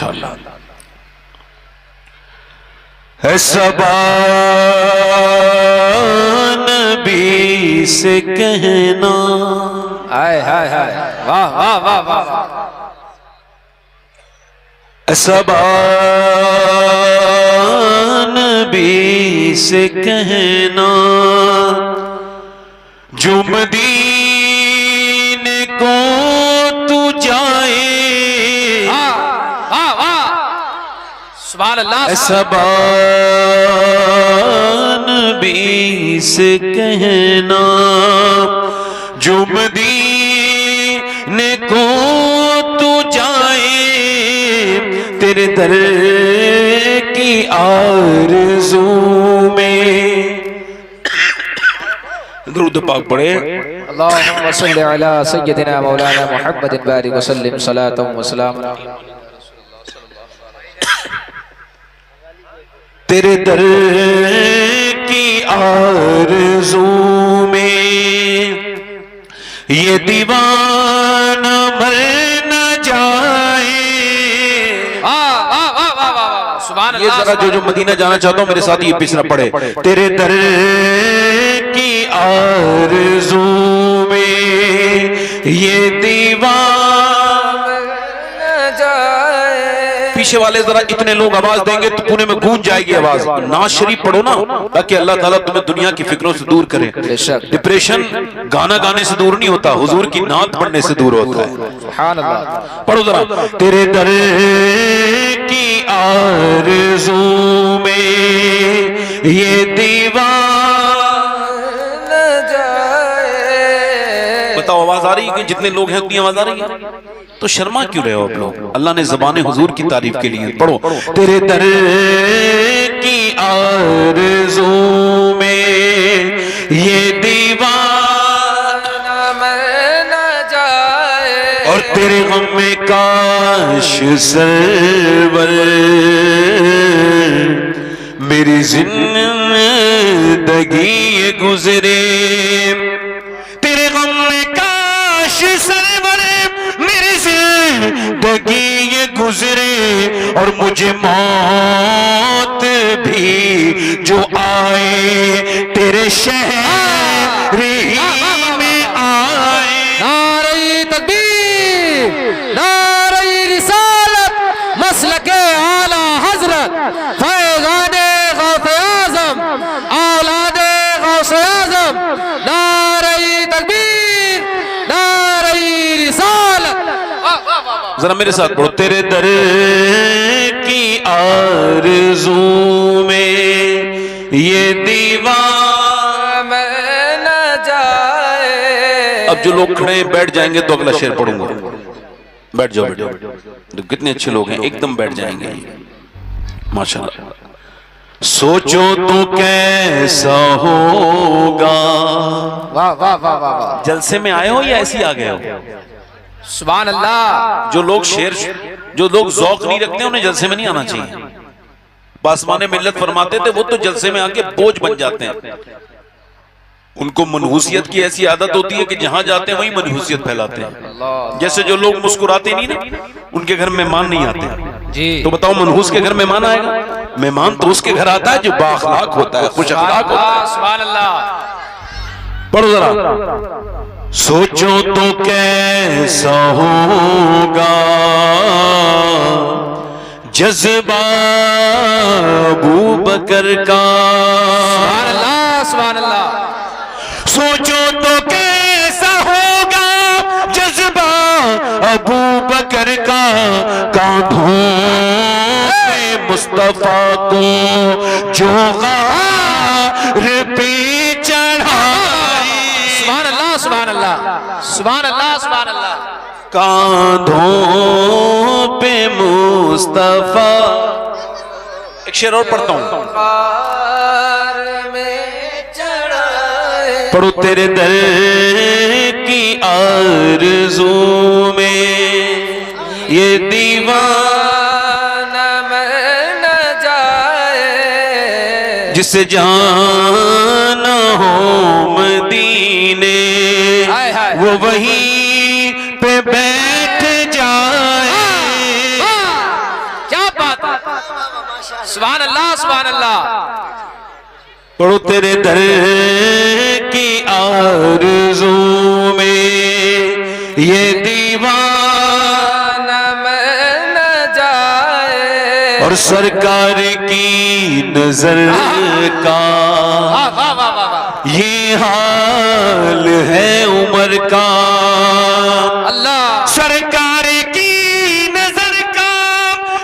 माशाअल्लाह। सबा नबी से कहना, हाय हाय हाय, वाह वाह वाह वाह, सबा नबी से कहना, जो मदीने को तू जाए, सुभान अल्लाह। सबा नबी से कहना, जो मदीने को तू जाए, तेरे दर की आरज़ू में। दुरूद पाक पढ़े। अल्लाहुम्मा सल्लि अला सय्यदिना मौलाना मुहम्मद बारिक वसल्लिम सलातम व सलाम। तेरे दर की आरज़ू में ये दीवाना मर न जाए। सुभान ये जरा जो मदीना जाना चाहता हूं मेरे साथ ये पिछड़ा पड़े। तेरे दर की आरज़ू में ये दीवाना न जाए। पीछे वाले जरा इतने लोग आवाज देंगे तो पुणे में गूंज जाएगी आवाज। नाज शरीफ पढ़ो ना, ताकि अल्लाह ताला तुम्हें दुनिया की फिक्रों से दूर करे। डिप्रेशन गाना गाने से दूर नहीं होता, हुजूर की नात पढ़ने से दूर होता है। सुभान अल्लाह। पढ़ो जरा। तेरे दर की आरज़ू में ये दीवाना न जाए। बताओ आवाज आ रही है कि जितने लोग हैं उतनी आवाज आ रही है? तो शर्मा क्यों रहे हो आप लोग? अल्लाह ने ज़बान हुजूर की तारीफ के लिए पढ़ो। तेरे दर की आरज़ू में ये दीवाना मर न जाए, और तेरे गम में काश सरवर मेरी जिंदगी ये गुजरे। तेरे गम में काश सरवर मेरी जिंदगी ये गुजरे, और मुझे मौत भी जो आए तेरे शहर में आए। नारे तकबीर, नारे रिसालत, मसलके आला हजरत, फैज़ाने गौसे आज़म, औलादे गौसे आज़म। नारे तकबीर, नारे रिसालत। जरा मेरे साथ पढ़ो। तेरे दर की आरज़ू में ये दीवाना न जाए। अब जो लोग खड़े बैठ जाएंगे तो अगला शेर पढ़ूंगा। बैठ जाओ, बैठ जाओ। कितने अच्छे लोग हैं, एकदम बैठ जाएंगे माशाल्लाह। सोचो तो कैसा होगा। वाह वाह वाह वाह वाह। जलसे में आए हो या ऐसे ही आ गए हो? सुभान अल्लाह। जो लोग जो लोग ज़ौक़ नहीं रखते उन्हें जलसे में नहीं आना चाहिए। पासमाने मिल्लत फरमाते थे वो तो जलसे में आके बोझ बन जाते हैं। उनको मनहूसियत की ऐसी आदत होती है कि जहां जाते हैं वहीं मनहूसियत फैलाते हैं। जैसे जो लोग मुस्कुराते नहीं ना, उनके घर मेहमान नहीं आते जी। तो बताओ मनहूस के घर मेहमान आएगा? मेहमान तो उसके घर आता है जो बाअखलाक होता है, खुश अखलाक होता है। सुभान अल्लाह। पढ़ो जरा। सोचो तो कैसा होगा जज्बा अबू बकर का। सुभान अल्लाह, सुभान अल्लाह। सोचो तो कैसा होगा जज्बा अबू बकर का, कांधों पे मुस्तफा को जो गार पे चढ़ाए। सुभान अल्लाह, सुभान अल्लाह, सुभान अल्लाह, सुभान अल्लाह। कांधों पे मुस्तफा। एक शेर और पढ़ता हूं। पढ़ो। तेरे दर की आरज़ू में ये दीवाना मर न जाए, जिसे जाना हो मदीने वो वहीं पे बैठ जाए। सुभान अल्लाह सुभान अल्लाह। पढ़ो तेरे दर की आरज़ू में ये दीवाना मैं न जाए, और सरकार की नजर का ये हाल है उमर का। अल्लाह सरकार की नजर का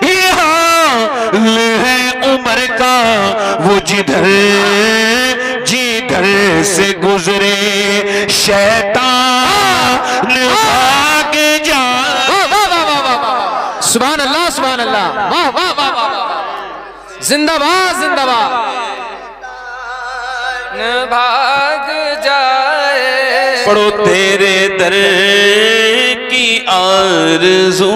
ये हाल है उमर का। वो जिधर से गुजरे शैतान भाग जाए। सुभान अल्लाह सुभान अल्लाह। वाह वाह वाह वाह, जिंदाबाद जिंदाबाद। भाग जाए, पढ़ो तेरे दर की आरज़ू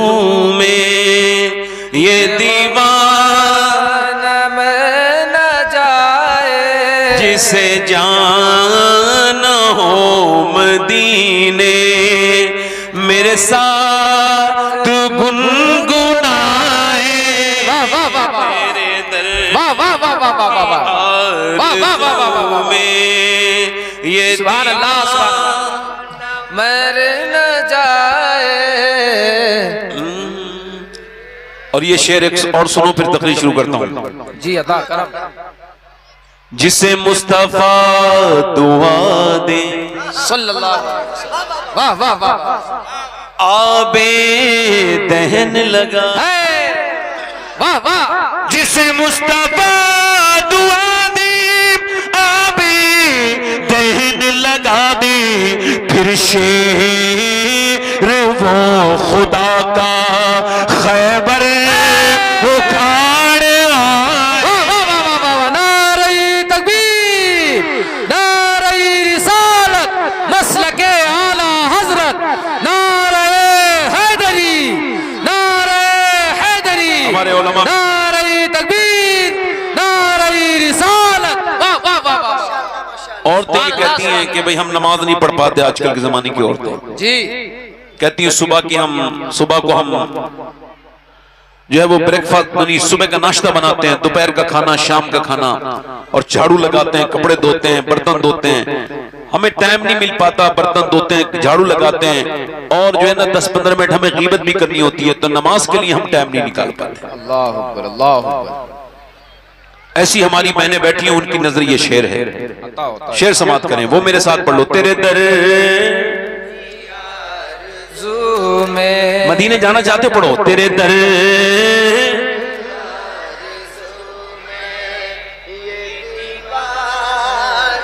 में ये दीवाना मैं न जाए, जिसे जाना हो मदीने मेरे साथ गुनगुनाए। तेरे दर में ये सुभान अल्लाह सुभान अल्लाह। मर न जाए। और ये शेर एक और सुनो, फिर तकरीर शुरू करता हूँ। जी अदा करम। जिसे मुस्तफा दुआ दे सल्लल्लाहु अलैहि वसल्लम। वाह वाह वाह। आबे दहन लगा है, वाह वाह। जिसे मुस्तफा दुआ दे आबे दहन लगा दे, फिर शेर वो खुदा का खैबर उखाड़ आए। नारे तकबीर, नारे रिसालत, मसलके आला हजरत, नारे हैदरी, नारे हैदरी। हमारे उलमा नारे तकबीर, नारे रिसालत। वाह वाह वाह वाह। औरतें ये कहती हैं कि भाई हम नमाज नहीं पढ़ पाते। आजकल के जमाने की औरतें जी कहती हैं सुबह को हम जो है वो ब्रेकफास्ट यानी सुबह का नाश्ता बनाते हैं, दोपहर का खाना, शाम का खाना, और झाड़ू लगाते हैं, कपड़े धोते हैं, बर्तन धोते हैं। हमें टाइम नहीं मिल पाता, बर्तन धोते हैं, झाड़ू लगाते हैं, और जो है ना 10-15 मिनट हमें गीबत भी करनी होती है, तो नमाज के लिए हम टाइम नहीं निकाल पाते। अल्लाह अकबर अल्लाह अकबर। ऐसी हमारी बहनें बैठी हैं, उनकी नजर ये शेर है। शेर समाप्त करें, वो मेरे साथ पढ़ लो। तेरे दर में मदीने जाना चाहते पढ़ो। तेरे दर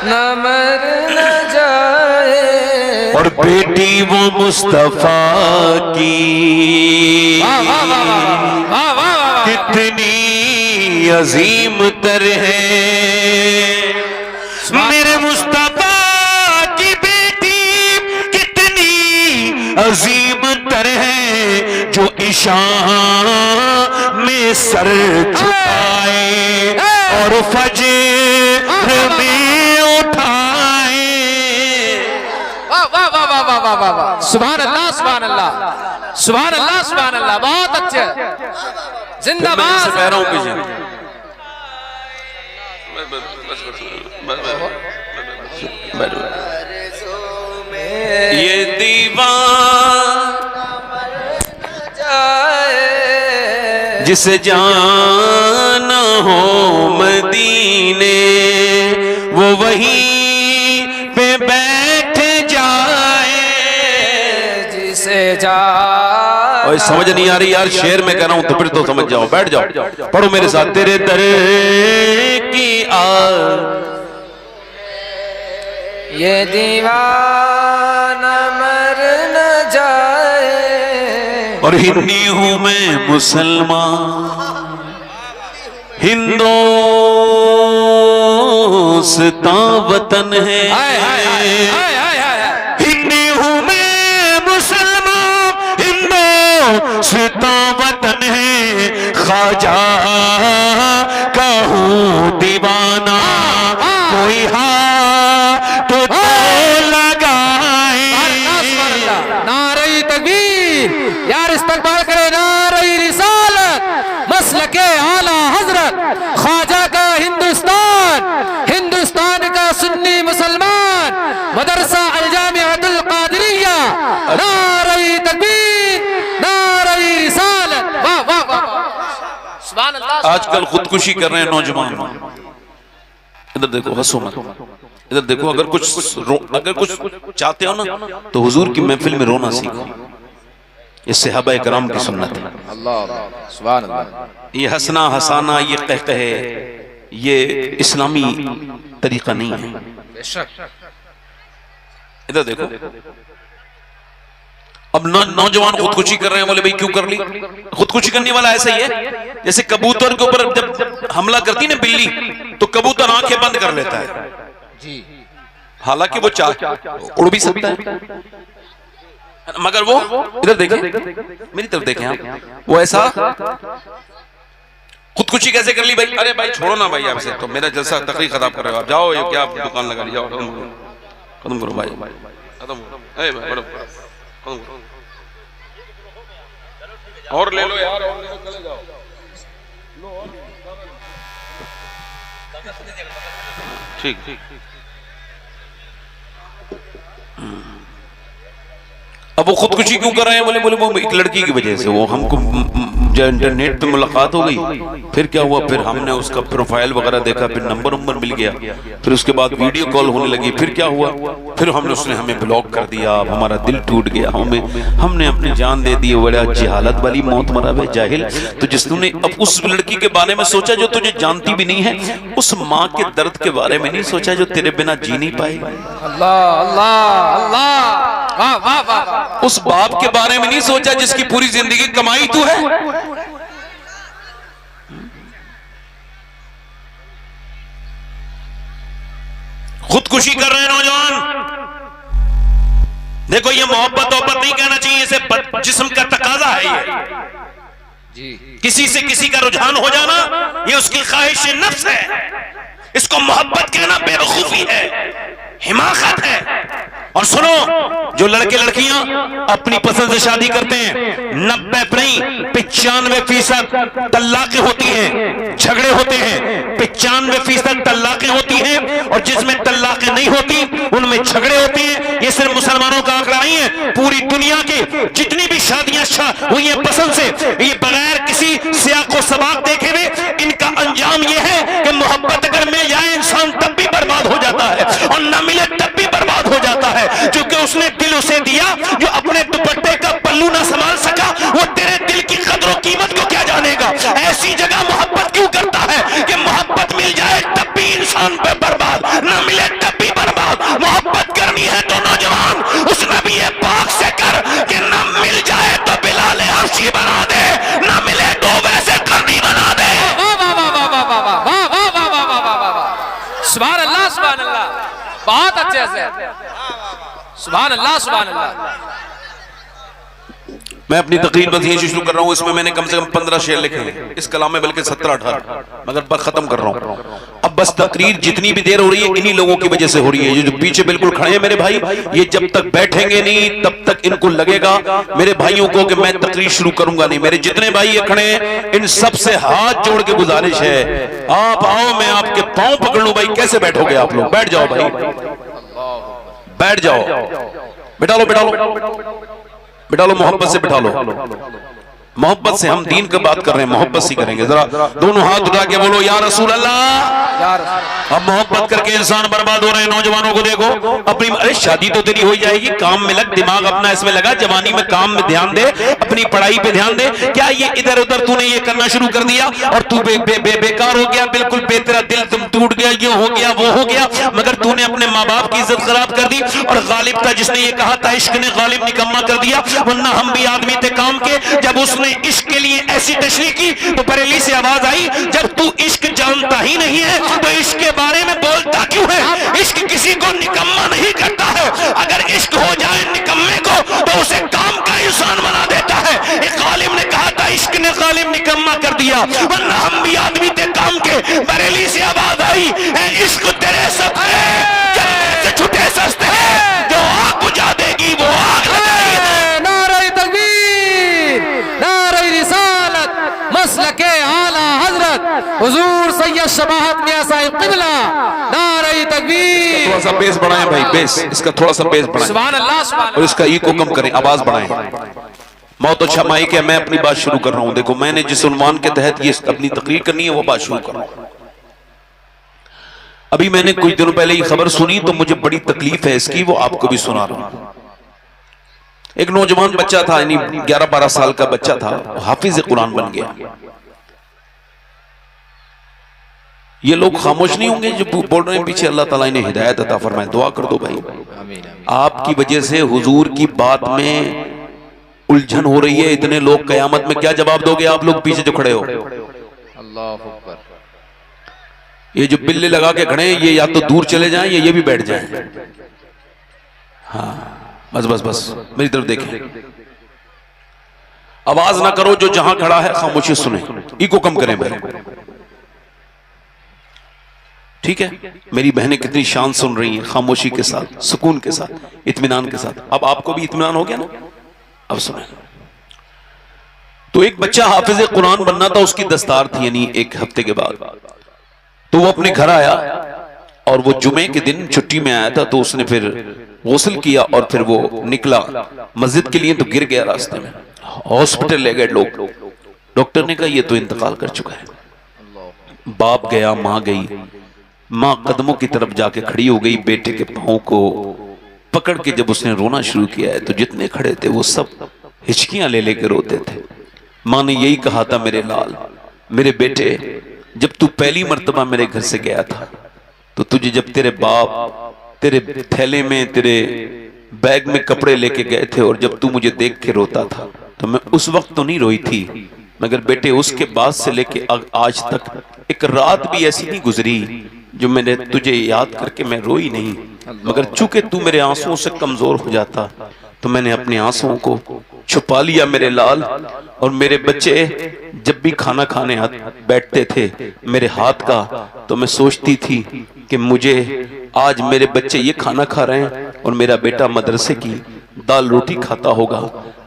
न मर न जाए, और बेटी वो मुस्तफा की कितनी अजीम तर है। मेरे मुस्तफा की बेटी कितनी अजीम तर है, जो इशान में सर झुकाए और फजर में उठाए। वाह वाह वाह वाह वाह वाह वाह वाह। सुभान अल्लाह सुभान अल्लाह सुभान अल्लाह सुभान अल्लाह। बहुत अच्छे, जिंदाबाद। कह रहा हूं पीछे ये दीवाना जिसे जाना हो मदीने, वो वहीं पे बैठ जाए जिसे जा। और समझ नहीं आ रही यार, शेर में कह रहा हूं तो फिर तो समझ जाओ, बैठ जाओ, पढ़ो मेरे साथ। तेरे दर की ये दीवाना मर न जाए, और हिंदी हूं मैं मुसलमान, हिंदुस्तान वतन है। हिंदी हूं मैं मुसलमान, हिंदुस्तान वतन है। ख्वाजा का हूं दीवाना, कोई हाथ तो लगाए। नारे तकबीर, यार इस्तकबाल करे। नारे रिसालत, मसलके आला हजरत, सुभान अल्लाह। आजकल खुदकुशी कर रहे हैं नौजवान। इधर देखो, हंसो मत। इधर देखो, अगर कुछ चाहते हो ना तो हुजूर की महफिल में रोना सीखो। ये सहाबा कराम की सुन्नत है। अल्लाह सुभान अल्लाह। ये हंसना हंसाना, ये कहकहे, ये इस्लामी तरीका नहीं है। बेशक। इधर देखो, अब नौजवान खुदकुशी कर रहे हैं। बोले भाई क्यों कर ली? खुदकुशी करने वाला ऐसा ही है जैसे कबूतर के ऊपर जब हमला करती ना बिल्ली, तो कबूतर आंखें बंद कर लेता है जी। हालांकि वो उड़ भी सकता है, मगर वो इधर देखें, मेरी तरफ देखें आप, वो ऐसा खुदकुशी कैसे कर ली भाई? अरे भाई छोड़ो ना भाई, आपसे तो मेरा जलसा तकरीर खराब कर रहे हो आप। जाओ, ये क्या दुकान लगा ली, जाओ खत्म करो भाई, खत्म करो, और ले लो यार, और ले लो, चले जाओ। ठीक। अब वो खुदकुशी क्यों कर रहे हैं? बोले वो एक लड़की की वजह से, वो हमको जो इंटरनेट पे मुलाकात हो गई, फिर क्या हुआ, फिर हमने उसका प्रोफाइल वगैरह देखा, फिर नंबर मिल गया, फिर उसके बाद वीडियो कॉल होने लगी, फिर क्या हुआ, फिर उसने हमें ब्लॉक कर दिया। अब हमारा दिल टूट गया, हमने अपनी जान दे दी। बड़ा जहालत वाली मौत मरा है जाहिल। तो जिसने अब उस लड़की के बारे में सोचा जो तुझे जानती भी नहीं है, उस माँ के दर्द के बारे में नहीं सोचा जो तेरे बिना जी नहीं पाएगी। अल्लाह अल्लाह अल्लाह, वाह वाह वाह। उस बाप के बारे में नहीं सोचा जिसकी पूरी जिंदगी कमाई तू है। खुदकुशी कर रहे हैं नौजवान। देखो, ये मोहब्बत नहीं कहना चाहिए, इसे जिस्म का तकाजा है। ये जी, किसी से किसी का रुझान हो जाना, ये उसकी ख्वाहिश नफ्स है। इसको मोहब्बत कहना बेवकूफी है, हिमाकत है। और सुनो, जो लड़के लड़कियां अपनी पसंद से शादी करते हैं, 90 नहीं 95% तल्लाक़ें होती हैं, झगड़े होते हैं। 95% तल्लाक़ें होती हैं, और जिसमें तल्लाक़ें नहीं होती उनमें झगड़े होते हैं। ये सिर्फ मुसलमानों का आंकड़ा नहीं है, पूरी दुनिया के जितनी भी शादियां हुई हैं पसंद से, ये बगैर किसी सियाक़ व सबाक़ देखे हुए, इनका अंजाम यह है कि मोहब्बत अगर मिल जाए इंसान तब भी बर्बाद हो जाता है, और न मिले तब भी बर्बाद हो जाता है। क्योंकि उसने दिल उसे दिया जो अपने दुपट्टे का पल्लू ना संभाल सका, वो तेरे दिल की कदर और कीमत को क्या जानेगा। ऐसी जगह मोहब्बत क्यों करता है कि मोहब्बत मिल जाए तब भी इंसान पे बर्बाद, ना मिले तब भी बर्बाद। मोहब्बत करनी है तो नौजवान उस नबी पाक से कर कि ना मिल जाए तो बिलाल अर्शी बना दे, ना मिले तो वैसे करनी बना दे। सुभान अल्लाह सुभान अल्लाह, बहुत अच्छे से, सुभान अल्लाह सुभान अल्लाह। मैं अपनी तकरीर बस यहीं से शुरू कर रहा हूँ। इसमें मैंने कम से कम 15 शेर लिखे हैं, इस कलाम में बल्कि 17-18, मगर बस खत्म कर रहा हूँ। अब बस तकरीर जितनी भी देर हो रही है इन्हीं लोगों की वजह से हो रही है। ये जो पीछे बिल्कुल खड़े हैं मेरे भाई, ये जब तक बैठेंगे नहीं तब तक इनको लगेगा मेरे भाइयों को कि मैं तकरीर शुरू करूंगा नहीं। मेरे जितने भाई ये खड़े हैं इन सबसे हाथ जोड़ के गुजारिश है, आप आओ, मैं आपके पांव पकड़ लूं। भाई कैसे बैठोगे आप लोग? बैठ जाओ भाई, बैठ जाओ, बिठा लो बिठा लो बिठा लो, मोहब्बत से बिठा लो। मोहब्बत से हम दीन की बात कर रहे हैं, मोहब्बत से करेंगे। जरा दोनों हाथ उठा के बोलो या रसूल अल्लाह। अब मोहब्बत करके इंसान बर्बाद हो रहे हैं। नौजवानों को देखो, अपनी अरे शादी तो तेरी हो जाएगी, काम में लग, दिमाग अपना इसमें लगा, जवानी में काम में ध्यान दे, अपनी पढ़ाई पे ध्यान दे। क्या ये इधर उधर तूने ये करना शुरू कर दिया और तू बेकार हो गया, बिल्कुल तेरा दिल तुम टूट गया, ये हो गया वो हो गया, मगर तूने अपने माँ बाप की इज्जत खराब कर दी। और गालिब था जिसने ये कहा था, इश्क ने गालिब निकम्मा कर दिया, वरना हम भी आदमी थे काम के। जब उसने इश्क के लिए ऐसी तशरीह की तो बरेली से आवाज आई, जब तू इश्क जानता ही नहीं है तो इश्क के बारे में बोलता क्यों है? इश्क किसी को निकम्मा नहीं करता है, अगर इश्क हो जाए निकम्मे को तो उसे काम का इंसान बना देता है। एक गालिब ने कहा था, इश्क ने गालिब निकम्मा कर दिया, वरना हम भी आदमी थे काम के। बरेली से आवाज आई, इश्क तेरे सस्ते से छुटे सस्ते, जो आग बुझा देगी वो आग लगाएगी। नारे तकबीर, नारे रिसालत, मसलके आला हजरत हुजूर सैयद शबाहत मियां साहिब क़िबला, नारे तकबीर। थोड़ा सा बेस बढ़ाएं भाई, बेस इसका थोड़ा सा बेस बढ़ाएं, सुभान अल्लाह सुभान और इसका ई को कम करें, आवाज बढ़ाएं। बहुत अच्छा माइक है, मैं अपनी बात शुरू कर रहा हूं। देखो मैंने जिस उन्वान के तहत ये अपनी तकरीर करनी है वो बात शुरू कर रहा हूं। अभी मैंने कुछ दिनों पहले ये खबर सुनी तो मुझे बड़ी तकलीफ है इसकी, वो आपको भी सुना रहा हूं। एक नौजवान बच्चा था, यानी 11-12 साल का बच्चा था, हाफिज कुरान बन गया। ये लोग खामोश नहीं होंगे जो बोल रहे हैं पीछे अल्लाह ताला इन्हें हिदायत अता फरमाए। दुआ कर दो भाई, आपकी वजह से हुजूर की बात में उलझन हो रही है। इतने लोग, कयामत में क्या जवाब दोगे आप लोग पीछे जो खड़े हो? अल्लाह अकबर। ये जो बिल्ले लगा के खड़े हैं ये या तो दूर चले जाएं या ये भी बैठ जाएं। हाँ बस बस बस मेरी तरफ देखें, आवाज ना करो, जो जहां खड़ा है खामोशी सुने, इको कम करें भाई, ठीक है? मेरी बहनें कितनी शान सुन रही हैं, खामोशी के साथ, सुकून के साथ, इत्मीनान के साथ। अब आपको भी इत्मीनान हो गया ना? अब सुने। तो एक बच्चा हाफिज कुरान बनना था, उसकी दस्तार थी, यानी एक हफ्ते के बाद। तो वो अपने घर आया और वो जुमे के दिन छुट्टी में आया था, तो उसने फिर गुस्ल किया और फिर वो निकला मस्जिद के लिए, तो गिर गया रास्ते में। हॉस्पिटल ले गए लोग, डॉक्टर ने कहा ये तो इंतकाल कर चुका है। बाप गया, मां गई, मां कदमों की तरफ जाके खड़ी हो गई, बेटे के पांव को पकड़ के जब उसने रोना शुरू किया है तो जितने खड़े थे वो सब हिचकियां ले लेकर रोते थे। मां ने यही कहा था, मेरे लाल, मेरे बेटे, जब तू पहली मर्तबा मेरे घर से गया था तो तुझे जब तेरे बाप तेरे थैले में, तेरे बैग में कपड़े लेके गए थे और जब तू मुझे देख के रोता था तो मैं उस वक्त तो नहीं रोई थी, मगर बेटे उसके बाद से लेके आज तक एक रात भी ऐसी नहीं गुजरी जो मैंने तुझे याद करके मैं रोई नहीं। मगर चूंकि तू मेरे आंसुओं से कमजोर हो जाता तो मैंने अपने आंसुओं को छुपा लिया मेरे लाल। और मेरे बच्चे जब भी खाना खाने बैठते थे मेरे हाथ का, तो मैं सोचती थी कि मुझे आज मेरे बच्चे ये खाना खा रहे हैं और मेरा बेटा मदरसे की दाल रोटी खाता होगा।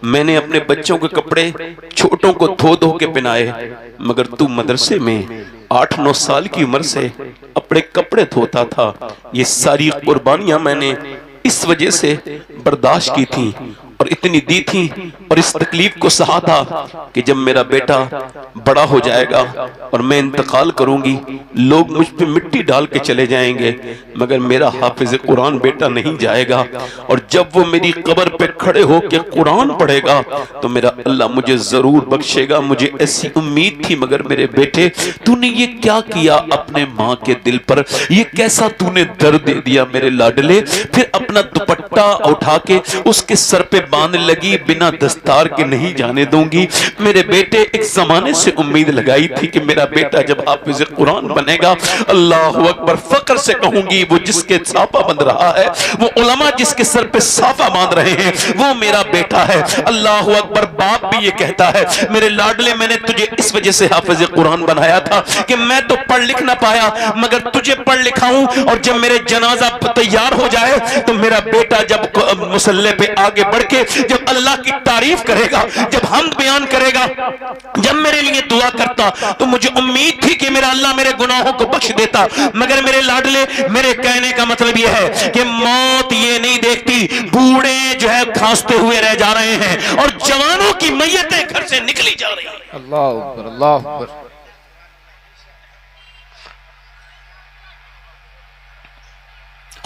मैंने अपने बच्चों के कपड़े छोटों को धो धो के पहनाए, मगर तू मदरसे में 8-9 साल की उम्र से अपने कपड़े धोता था। ये सारी कुर्बानियां मैंने इस वजह से बर्दाश्त की थी और इतनी दी थी और इस तकलीफ को सहा था कि जब मेरा बेटा बड़ा हो जाएगा और मैं इंतकाल करूंगी, लोग मुझ पे मिट्टी डाल के चले जाएंगे, मगर मेरा हाफिज कुरान बेटा नहीं जाएगा। और जब वो मेरी कब्र पे खड़े होके कुरान पढ़ेगा तो मेरा अल्लाह मुझे जरूर बख्शेगा। मुझे ऐसी उम्मीद थी, मगर मेरे बेटे तूने ये क्या किया अपने माँ के दिल पर, ये कैसा तूने दर्द दे दिया मेरे लाडले। फिर अपना दुपट्टा उठा के उसके सर पे बांधने लगी, बिना दस्तार के नहीं जाने दूंगी। मेरे बेटे एक जमाने से उम्मीद लगाई थी कि मेरा बेटा जब हाफिज कुरान बनेगा, अल्लाह अकबर, फक्र से कहूंगी वो जिसके साफा बंध रहा है, वो उलमा जिसके सर पे साफा बांध रहे हैं, वो मेरा बेटा है। अल्लाह अकबर। बाप भी ये कहता है, मेरे लाडले, मैंने तुझे इस वजह से हाफिज कुरान बनाया था कि मैं तो पढ़ लिख ना पाया, मगर तुझे पढ़ लिखाऊं, और जब मेरे जनाजा तैयार हो जाए तो मेरा बेटा जब मुसल्ले पे आगे बढ़ के जब अल्लाह की तारीफ करेगा, जब हमद बयान करेगा, जब मेरे लिए दुआ करता, तो मुझे उम्मीद थी कि मेरा अल्लाह मेरे गुनाहों को बख्श देता। मगर मेरे लाडले, मेरे कहने का मतलब यह है कि मौत ये नहीं देखती, बूढ़े जो है खांसते हुए रह जा रहे हैं और जवानों की मैयतें घर से निकली जा रही हैं। अल्लाह अकबर, अल्लाह अकबर।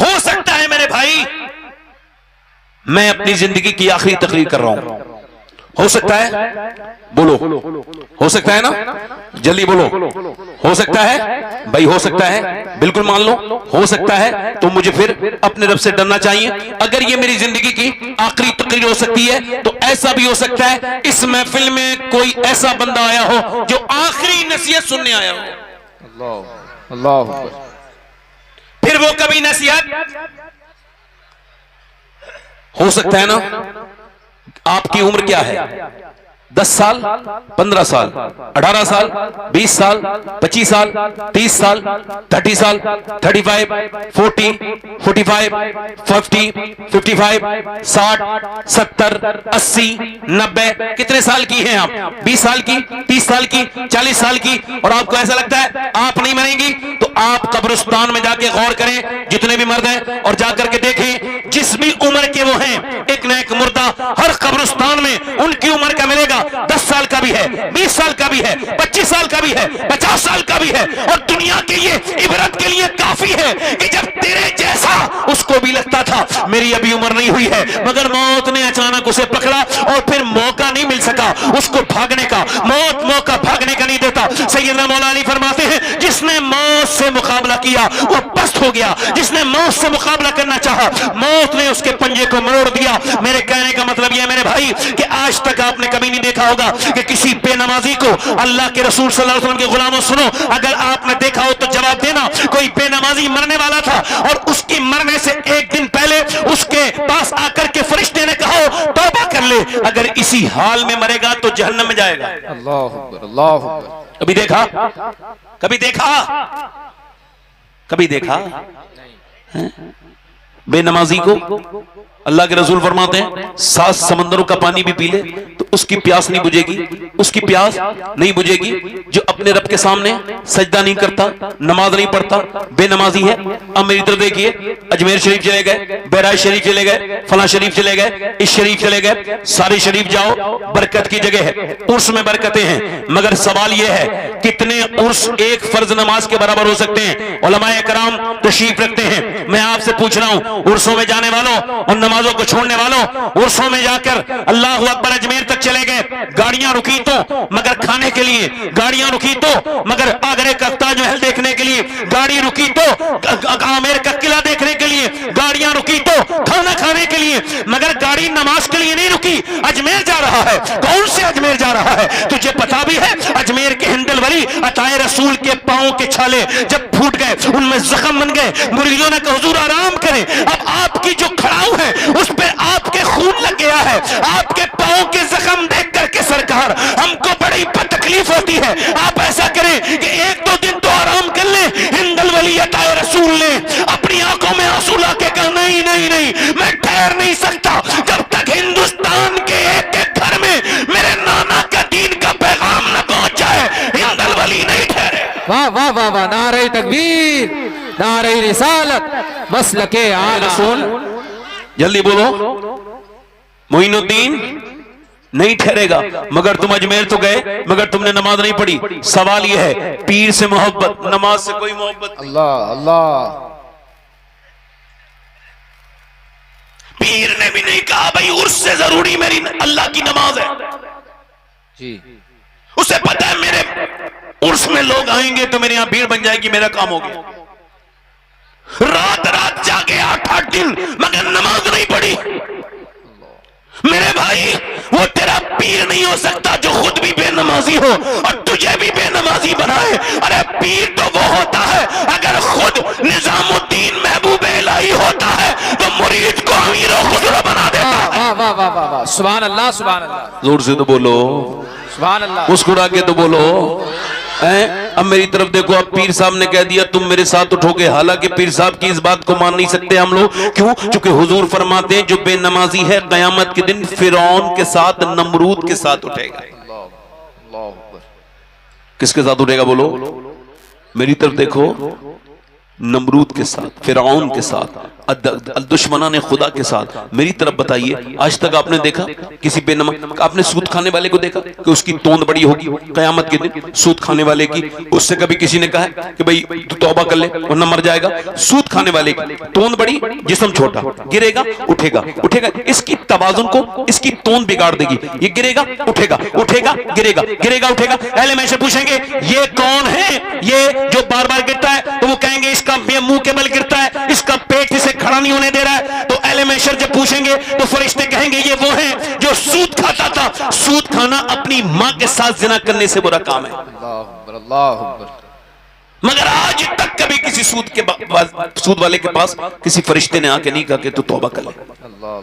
हो सकता है मेरे भाई मैं अपनी जिंदगी की आखिरी तकरीर कर रहा हूं, हो सकता है, बोलो, हो सकता है ना, जल्दी बोलो, हो सकता है भाई, हो सकता है, बिल्कुल मान लो हो सकता है। तो मुझे फिर अपने रब से डरना चाहिए। अगर ये मेरी जिंदगी की आखिरी तकरीर हो सकती है तो ऐसा भी हो सकता है इस महफिल में कोई ऐसा बंदा आया हो जो आखिरी नसीहत सुनने आया हो। अल्लाह अल्लाह अकबर। फिर वो कभी नसीहत, हो सकता है ना, आपकी उम्र क्या है, 10 साल, 15 साल, 18 साल, 20 साल, 25 साल, 30 साल, 30 साल, 35, 40, 45, 50, 55, 60, 70, 80, 90, कितने साल की हैं आप? 20 साल की, 30 साल की, 40 साल की, और आपको ऐसा लगता है आप नहीं मरेंगी? तो आप कब्रिस्तान में जाके गौर करें, जितने भी मर्द हैं, और जाकर के देखें जिस भी उम्र के वो हैं, एक न एक मुर्दा हर कब्रिस्तान में उनकी उम्र का मिलेगा। 10 साल का भी है, 20 साल का भी है, 25 साल का भी है, 50 साल का भी है। और दुनिया के ये इबरत के लिए काफी है कि जब तेरे जैसा उसको भी लगता था मेरी अभी उम्र नहीं हुई है, मगर मौत ने अचानक उसे पकड़ा और फिर मौका नहीं मिल सका उसको भागने का। मौत मौका भागने का नहीं देता। सैयदना मौला अली फरमाते हैं, जिसने मौत से मुकाबला किया वो पस्त हो गया, जिसने मौत से मुकाबला करना चाहा मौत ने उसके पंजे को मोड़ दिया। मेरे कहने का मतलब यह है मेरे भाई कि आज तक आपने कभी नहीं देखा होगा कि किसी बेनमाजी को अल्लाह के रसूल सल्लल्लाहु अलैहि वसल्लम के गुलामों, सुनो, अगर आपने देखा हो तो जवाब देना, कोई बेनमाजी मरने वाला था और उसकी मरने से एक दिन पहले उसके पास आकर के फरिश्ते ने कहा तौबा कर ले, अगर इसी हाल में मरेगा तो जहन्नम में जाएगा। अल्लाह अकबर, अल्लाह अकबर। कभी देखा? कभी देखा? कभी देखा है? बेनमाजी को अल्लाह के रसूल फरमाते हैं 7 समंदरों का पानी भी पी ले तो उसकी प्यास नहीं बुझेगी, उसकी प्यास नहीं बुझेगी। जो अपने रब के सामने सजदा नहीं करता, नमाज नहीं पढ़ता, बेनमाजी है। अब मेरी तरफ देखिए, अजमेर शरीफ चले गए, बहराइच शरीफ चले गए, फला शरीफ चले गए, इस शरीफ चले गए, सारी शरीफ जाओ, बरकत की जगह है, उर्स में बरकतें हैं। मगर सवाल यह है कितने उर्स एक फर्ज नमाज के बराबर हो सकते हैं? उलमाए कराम तशरीफ रखते हैं। मैं आपसे पूछ रहा हूं, उर्सों में जाने वालों और नमाजों को छोड़ने वालों, उर्सों में जाकर अल्लाह अकबर अजमेर तक चले गए, गाड़ियां रुकी तो मगर खाने के लिए, गाड़ियां रुकी तो मगर आगरे का ताजमहल देखने के लिए, गाड़ी रुकी तो आमेर का किला देखने के लिए, गाड़ियां रुकी तो खाना खाने के लिए, मगर गाड़ी नमाज के लिए नहीं रुकी। अजमेर जा रहा है, कौन से अजमेर जा रहा है? तुझे पता भी है अजमेर के हिंदल वली अताए रसूल के पांव के छाले जब फूट गए, उनमें जख्म बन गए, मुरीदों ने कहा हुजूर आराम करें, अब आपकी जो खड़ाऊ है उस पर आपके खून लग गया है, आपके पांव के जख्म देख करके सरकार हमको बड़ी तकलीफ होती है। आप ऐसा करें कि 1-2 दिन तो आराम कर ले। हिंदल वली अताए रसूल ने अपनी आंखों में आंसू ला के कहा नहीं नहीं नहीं, मैं ठहर नहीं सकता जब तक हिंदुस्तान के एक घर में मेरे नाना का दीन का पैगाम न पहुंच जाए। हिंदल वली नहीं ठहरे। वाह वाह वाह वाह, नारे तकबीर, नारे रिसालत, मसलके आला रसूल। जल्दी बोलो, मोइनुद्दीन नहीं ठहरेगा। मगर तुम अजमेर तो गए, मगर तुमने नमाज नहीं पढ़ी। सवाल यह है, पीर से मोहब्बत, नमाज से कोई मोहब्बत नहीं। अल्लाह अल्लाह। पीर ने भी नहीं कहा भाई उर्स से जरूरी मेरी अल्लाह की नमाज है जी। उसे पता है मेरे उर्स में लोग आएंगे तो मेरे यहां भीड़ बन जाएगी, मेरा काम हो गया। रात रात जाके 8-8 दिन मगर नमाज नहीं पढ़ी। मेरे भाई वो तेरा पीर नहीं हो सकता जो खुद भी बेनमाजी हो और तुझे भी बेनमाजी बनाए। अरे पीर तो वो होता है अगर खुद निजामुद्दीन महबूब इलाही होता है तो मुरीद को अमीर और खुदरा बना देता है। वाह वाह वाह वाह वाह, सुभान अल्लाह सुभान अल्लाह। जोर से तो बोलो, सुभान अल्लाह। मुस्कुरा के तो बोलो। अब मेरी तरफ देखो, अब पीर साहब ने कह दिया तुम मेरे साथ उठोगे। हालांकि पीर साहब की इस बात को मान नहीं सकते हम लोग। क्यों? क्योंकि हुजूर फरमाते हैं जो बेनमाजी है कयामत के दिन फिरौन के साथ, नमरूद के साथ उठेगा। किसके साथ उठेगा बोलो? मेरी तरफ देखो, नमरूद के साथ, फिरौन के साथ, दुश्मनाने खुदा के साथ। मेरी तरफ बताइए, आज तक आपने देखा किसी बेनमाज, आपने सूद खाने वाले को देखा कि उसकी तोंद बड़ी होगी कयामत के दिन? सूद खाने वाले की, उससे कभी किसी ने कहा है कि भाई तू तौबा कर ले वरना मर जाएगा? सूद खाने वाले की तोंद बड़ी, जिस्म छोटा, गिरेगा उठेगा, उठेगा। इसकी तवाजुन को इसकी तोंद बिगाड़ देगी। ये गिरेगा उठेगा, उठेगा गिरेगा, गिरेगा उठेगा। पहले मैं से पूछेंगे ये कौन है ये जो बार बार गिरता है? तो वो कहेंगे इसका मुंह के बल गिरता है, इसका पेट इसे खड़ा नहीं होने दे रहा है। तो एले महशर जब पूछेंगे तो फरिश्ते कहेंगे ये वो है जो सूद खाता था। सूद खाना अपनी मां के साथ जिना करने से बुरा काम है। अल्लाह अकबर, अल्लाह अकबर। मगर आज तक कभी किसी सूद वाले के पास किसी फरिश्ते ने आके नहीं कहा कि तू तौबा कर ले।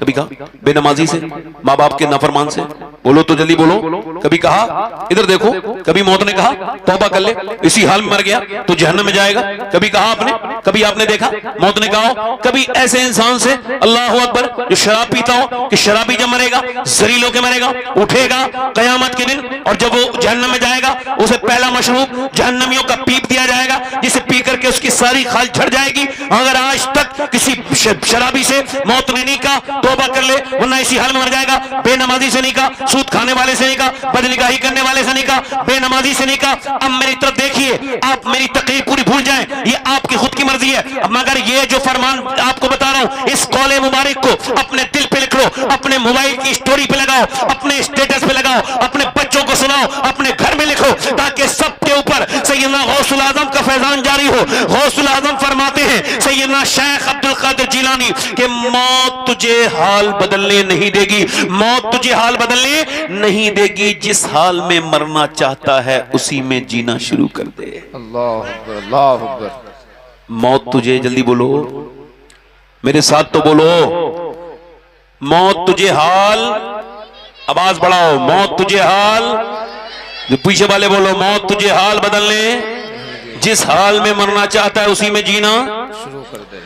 कभी कहा बेनमाजी से, माँ बाप के नाफरमान से? बोलो तो जल्दी बोलो। कभी कहा? इधर देखो, कभी मौत ने कहा तौबा कर ले, इसी हाल में मर गया तो जहन्नम में जाएगा? कभी कहा आपने? कभी आपने देखा मौत ने कहा? कभी ऐसे इंसान से अल्लाह अकबर जो शराब पीता हो कि शराबी जब मरेगा जलील होकर मरेगा, उठेगा कयामत के दिन और जब वो जहन्नम में जाएगा उसे पहला मशरूब जहन्नमियों का पीप दिया जाएगा जिसे पी करके उसकी सारी खाल झड़ जाएगी। अगर आज तक किसी शराबी से मौत ने नहीं कहा तौबा कर ले, वरना इसी हाल में मर जाएगा। बेनमाजी से नहीं कहा, सूद खाने वाले से नहीं कहा, बदनिगाही करने वाले से नहीं कहा, बेनमाजी से नहीं कहा। अब मेरी तरफ देखिए, आप मेरी तकरीर पूरी भूल जाएं, ये आपकी खुद की मर्जी है, मगर ये जो फरमान आपको बता रहा हूं, इस कौले मुबारक को अपने दिल पे लिख लो, अपने मोबाइल की स्टोरी पे लगाओ, अपने स्टेटस पे लगाओ, अपने बच्चों को सुनाओ, अपने घर में लिखो, ताकि सबके ऊपर सैयदना गौसुल आजम का फैजान जारी हो। गौसुल आजम फरमाते हैं सैयदना शेख अब्दुल कादिर जिलानी कि मौत तुझे हाल बदलने नहीं देगी, मौत तुझे हाल बदलने नहीं देगी, जिस हाल में मरना चाहता है उसी में जीना शुरू कर दे। अल्लाह अकबर, अल्लाह अकबर। मौत तुझे, जल्दी बोलो मेरे साथ तो बोलो, मौत तुझे हाल, आवाज बढ़ाओ, मौत तुझे हाल, जो पीछे वाले बोलो, मौत तुझे हाल बदलने, जिस हाल में मरना चाहता है उसी में जीना शुरू कर दे।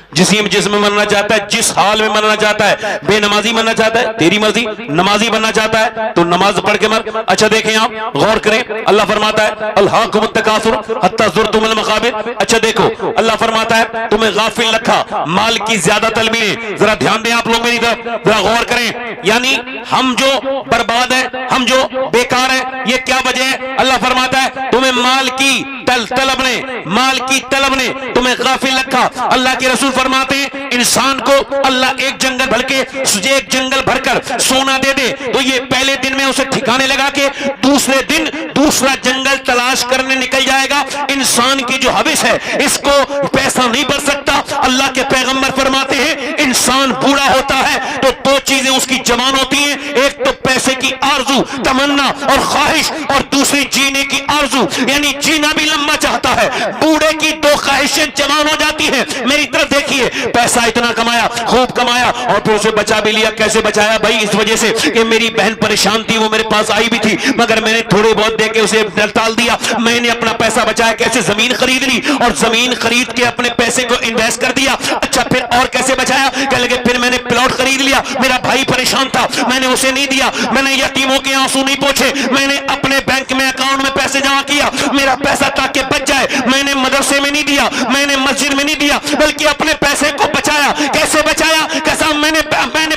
जिसमें मरना चाहता है, जिस हाल में मरना चाहता है, बेनमाजी बनना चाहता है तेरी मर्जी, नमाजी बनना चाहता है तो नमाज पढ़ के मर। अच्छा देखें, आप गौर करें, अल्लाह फरमाता है अल्हाकुमुत तकासुर हत्ता ज़ुरतुमुल मकाबिर। अच्छा देखो, अल्लाह फरमाता है तुम्हें गाफिल रखा माल की ज्यादा तलबी ने। जरा ध्यान दें आप लोग मेरी तरफ, जरा गौर करें, यानी हम जो बर्बाद है, हम जो बेकार है, ये क्या वजह है? अल्लाह फरमाता है तुम्हें माल की तलब ने, माल की तलब ने तुम्हें गाफिल रखा। अल्लाह के रसूल फरमाते हैं इंसान को अल्लाह एक जंगल भरकर सोना दे दे तो ये पहले दिन में उसे ठिकाने लगा के दूसरे दिन दूसरा जंगल तलाश करने निकल जाएगा। इंसान की जो हविस है, इसको पैसा नहीं बढ़ सकता। अल्लाह के पैगंबर फरमाते हैं इंसान बूढ़ा होता है तो दो चीजें उसकी जवान होती हैं, एक तो पैसे की आरजू, तमन्ना और ख्वाहिश, और दूसरी जीने की आरजू, यानी जीना भी लंबा चाहता है। बूढ़े की दो ख्वाहिशें जवान हो जाती हैं। मेरी तरफ देखिए, पैसा इतना कमाया, खूब कमाया, और फिर उसे बचा भी लिया। कैसे बचाया भाई? इस वजह से कि मेरी बहन परेशान थी, वो मेरे पास आई भी थी, मगर मैंने थोड़े बहुत देके उसे टाल दिया। मैंने अपना पैसा बचाया, कैसे? जमीन खरीद ली, और जमीन खरीद के अपने पैसे को इन्वेस्ट कर दिया। अच्छा, फिर और कैसे बचाया? कह लगे फिर मैंने प्लॉट खरीद लिया, मेरा भाई परेशान था, मैंने उसे नहीं दिया, मैंने यतीमों के आंसू नहीं पोंछे, मैंने अपने बैंक में अकाउंट में पैसे जमा किया, मेरा पैसा ताकि बच जाए। मैंने मदरसे में नहीं दिया, मैंने मस्जिद में नहीं दिया, बल्कि अपने पैसे को बचाया। कैसे बचाया? कैसा? मैंने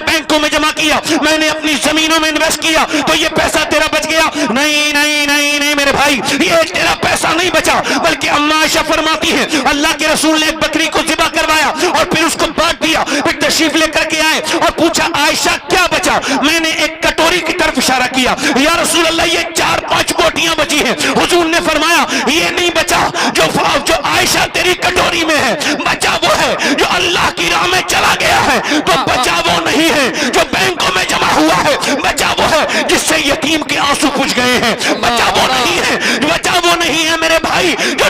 बैंकों में जमा किया, मैंने अपनी जमीनों में इन्वेस्ट किया, तो ये पैसा तेरा बच गया। नहीं नहीं नहीं नहीं मेरे भाई, ये तेरा पैसा नहीं बचा, बल्कि अम्मा आयशा फरमाती है अल्लाह के रसूल ने एक बकरी को ज़िबा करवाया और फिर उसको बांट दिया। फिर तशरीफ लेकर के आए और पूछा आयशा क्या बचा? मैंने एक कटोरी की तरफ इशारा किया, या रसूल अल्लाह ये 4-5 बोटियां बची हैं। हुजूर ने फरमाया ये नहीं बचा जो आयशा तेरी कटोरी में है, बचा वो है जो अल्लाह की राह में चला गया है, तो बचा वो नहीं है जो बैंकों में जमा हुआ है, बचा वो है जिससे यतीम के आंसू पूछ गए हैं, बचा वो नहीं है, बचा वो नहीं है मेरे भाई जो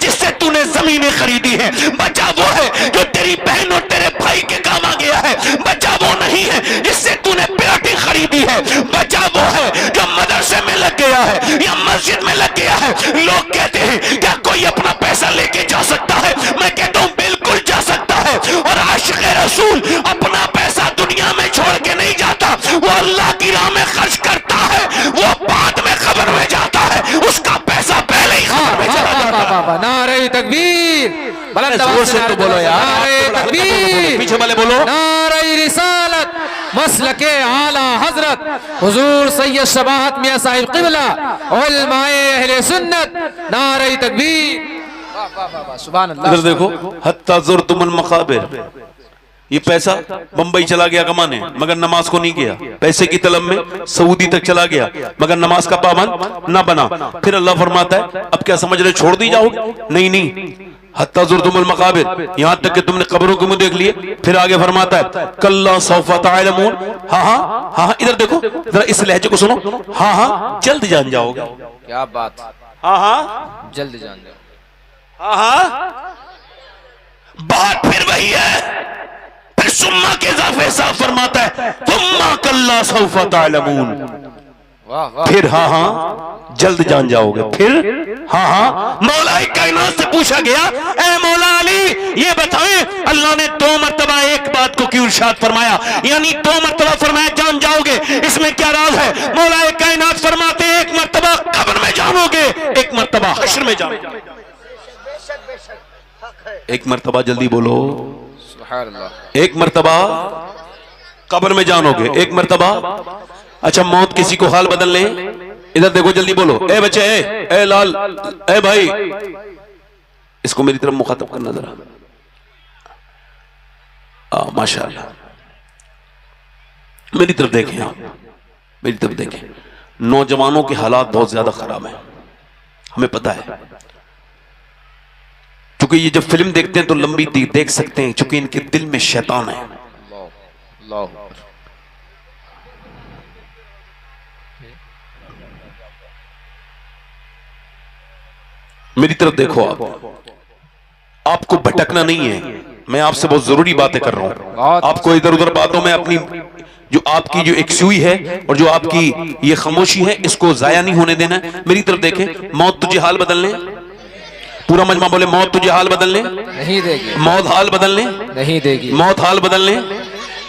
जिससे तूने जमीनें खरीदी है, बचा वो है जो तेरी बहन और तेरे भाई के काम आ गया है, बचा वो नहीं है जिससे तूने प्लॉटिंग खरीदी है, बचा वो है जो मदरसे में लग गया है या मस्जिद में लग गया है। लोग कहते हैं क्या कोई अपना पैसा लेके जा सकता है? मैं कहता हूं बिल्कुल जा सकता है, और आशिक़ रसूल अपना पैसा दुनिया में छोड़ के नहीं जाता, वो अल्लाह की राह में खर्च करता है, वो बाद में खबर में जाता है, उसका पैसा पहले ही खबर में चला जाता है। नारे तकबीर, बुलंद आवाज से तो बोलो यार, नारे तकबीर, पीछे वाले बोलो नारे रिसालत मसलके आला हजरत हुजूर सैयद शबाहत मियां साहिब क़िबला उलमाए अहले सुन्नत, नारे तकबीर। वाह वाह वाह वाह, सुभान अल्लाह। इधर देखो, हत्ता ज़ुरतुमुल मकाबिर, ये पैसा बंबई चला गया कमाने, मगर नमाज को नहीं किया। पैसे की तलब में सऊदी तक चला गया, मगर नमाज का पाबंद ना बना। फिर अल्लाह फरमाता है अब क्या समझ रहे, छोड़ दी जाओगे? नहीं नहीं, हत्ता ज़ुरतुमुल मकाबिर, यहां तक कि तुमने कब्रों को मुंह देख लिए। फिर आगे फरमाता है कल्ला सौफा तालमून, हाँ हाँ हाँ हाँ, इधर देखो जरा इस लहजे को सुनो, हाँ हाँ जल्द जान जाओगे। क्या बात, हाँ हाँ जल्द जान जाओ, हाँ हाँ, बात फिर वही है। फिर सुम्मा के इजाफे साहब फरमाता है सुम्मा कल्ला सौफा तालमून, वाह वाह, फिर हाँ हाँ जल्द जान जाओगे। फिर हाँ हाँ, मौला कायनात से पूछा गया ए मौला अली ये बताएं अल्लाह ने 2 मरतबा एक बात को क्यों इरशाद फरमाया, यानी 2 मरतबा फरमाया जान जाओगे, इसमें क्या राज है? मौला कायनात फरमाते हैं 1 मरतबा कब्र में जानोगे, 1 मरतबा हश्र में जानोगे। एक मर्तबा जल्दी बोलो, सुभान अल्लाह। एक मर्तबा कब्र में जानोगे, एक मर्तबा। अच्छा, मौत किसी को हाल बदल ले, इधर देखो जल्दी बोलो, ए बच्चे, ए लाल, ए भाई, इसको मेरी तरफ मुखातब करना जरा। माशाअल्लाह, मेरी तरफ देखें आप, मेरी तरफ देखें। नौजवानों के हालात बहुत ज्यादा खराब हैं, हमें पता है, क्योंकि ये जब फिल्म देखते हैं तो लंबी देख सकते हैं, क्योंकि इनके दिल में शैतान है। मेरी तरफ देखो आपको भटकना नहीं है, मैं आपसे बहुत जरूरी बातें कर रहा हूं। आपको इधर उधर बातों में अपनी जो आपकी जो एक सुई है और जो आपकी ये खामोशी है, इसको जाया नहीं होने देना है। मेरी तरफ देखें, मौत तुझे हाल बदलने, पूरा मजमा बोले, मौत तुझे हाल बदलने नहीं देगी, मौत हाल बदलने नहीं देगी, मौत हाल बदलने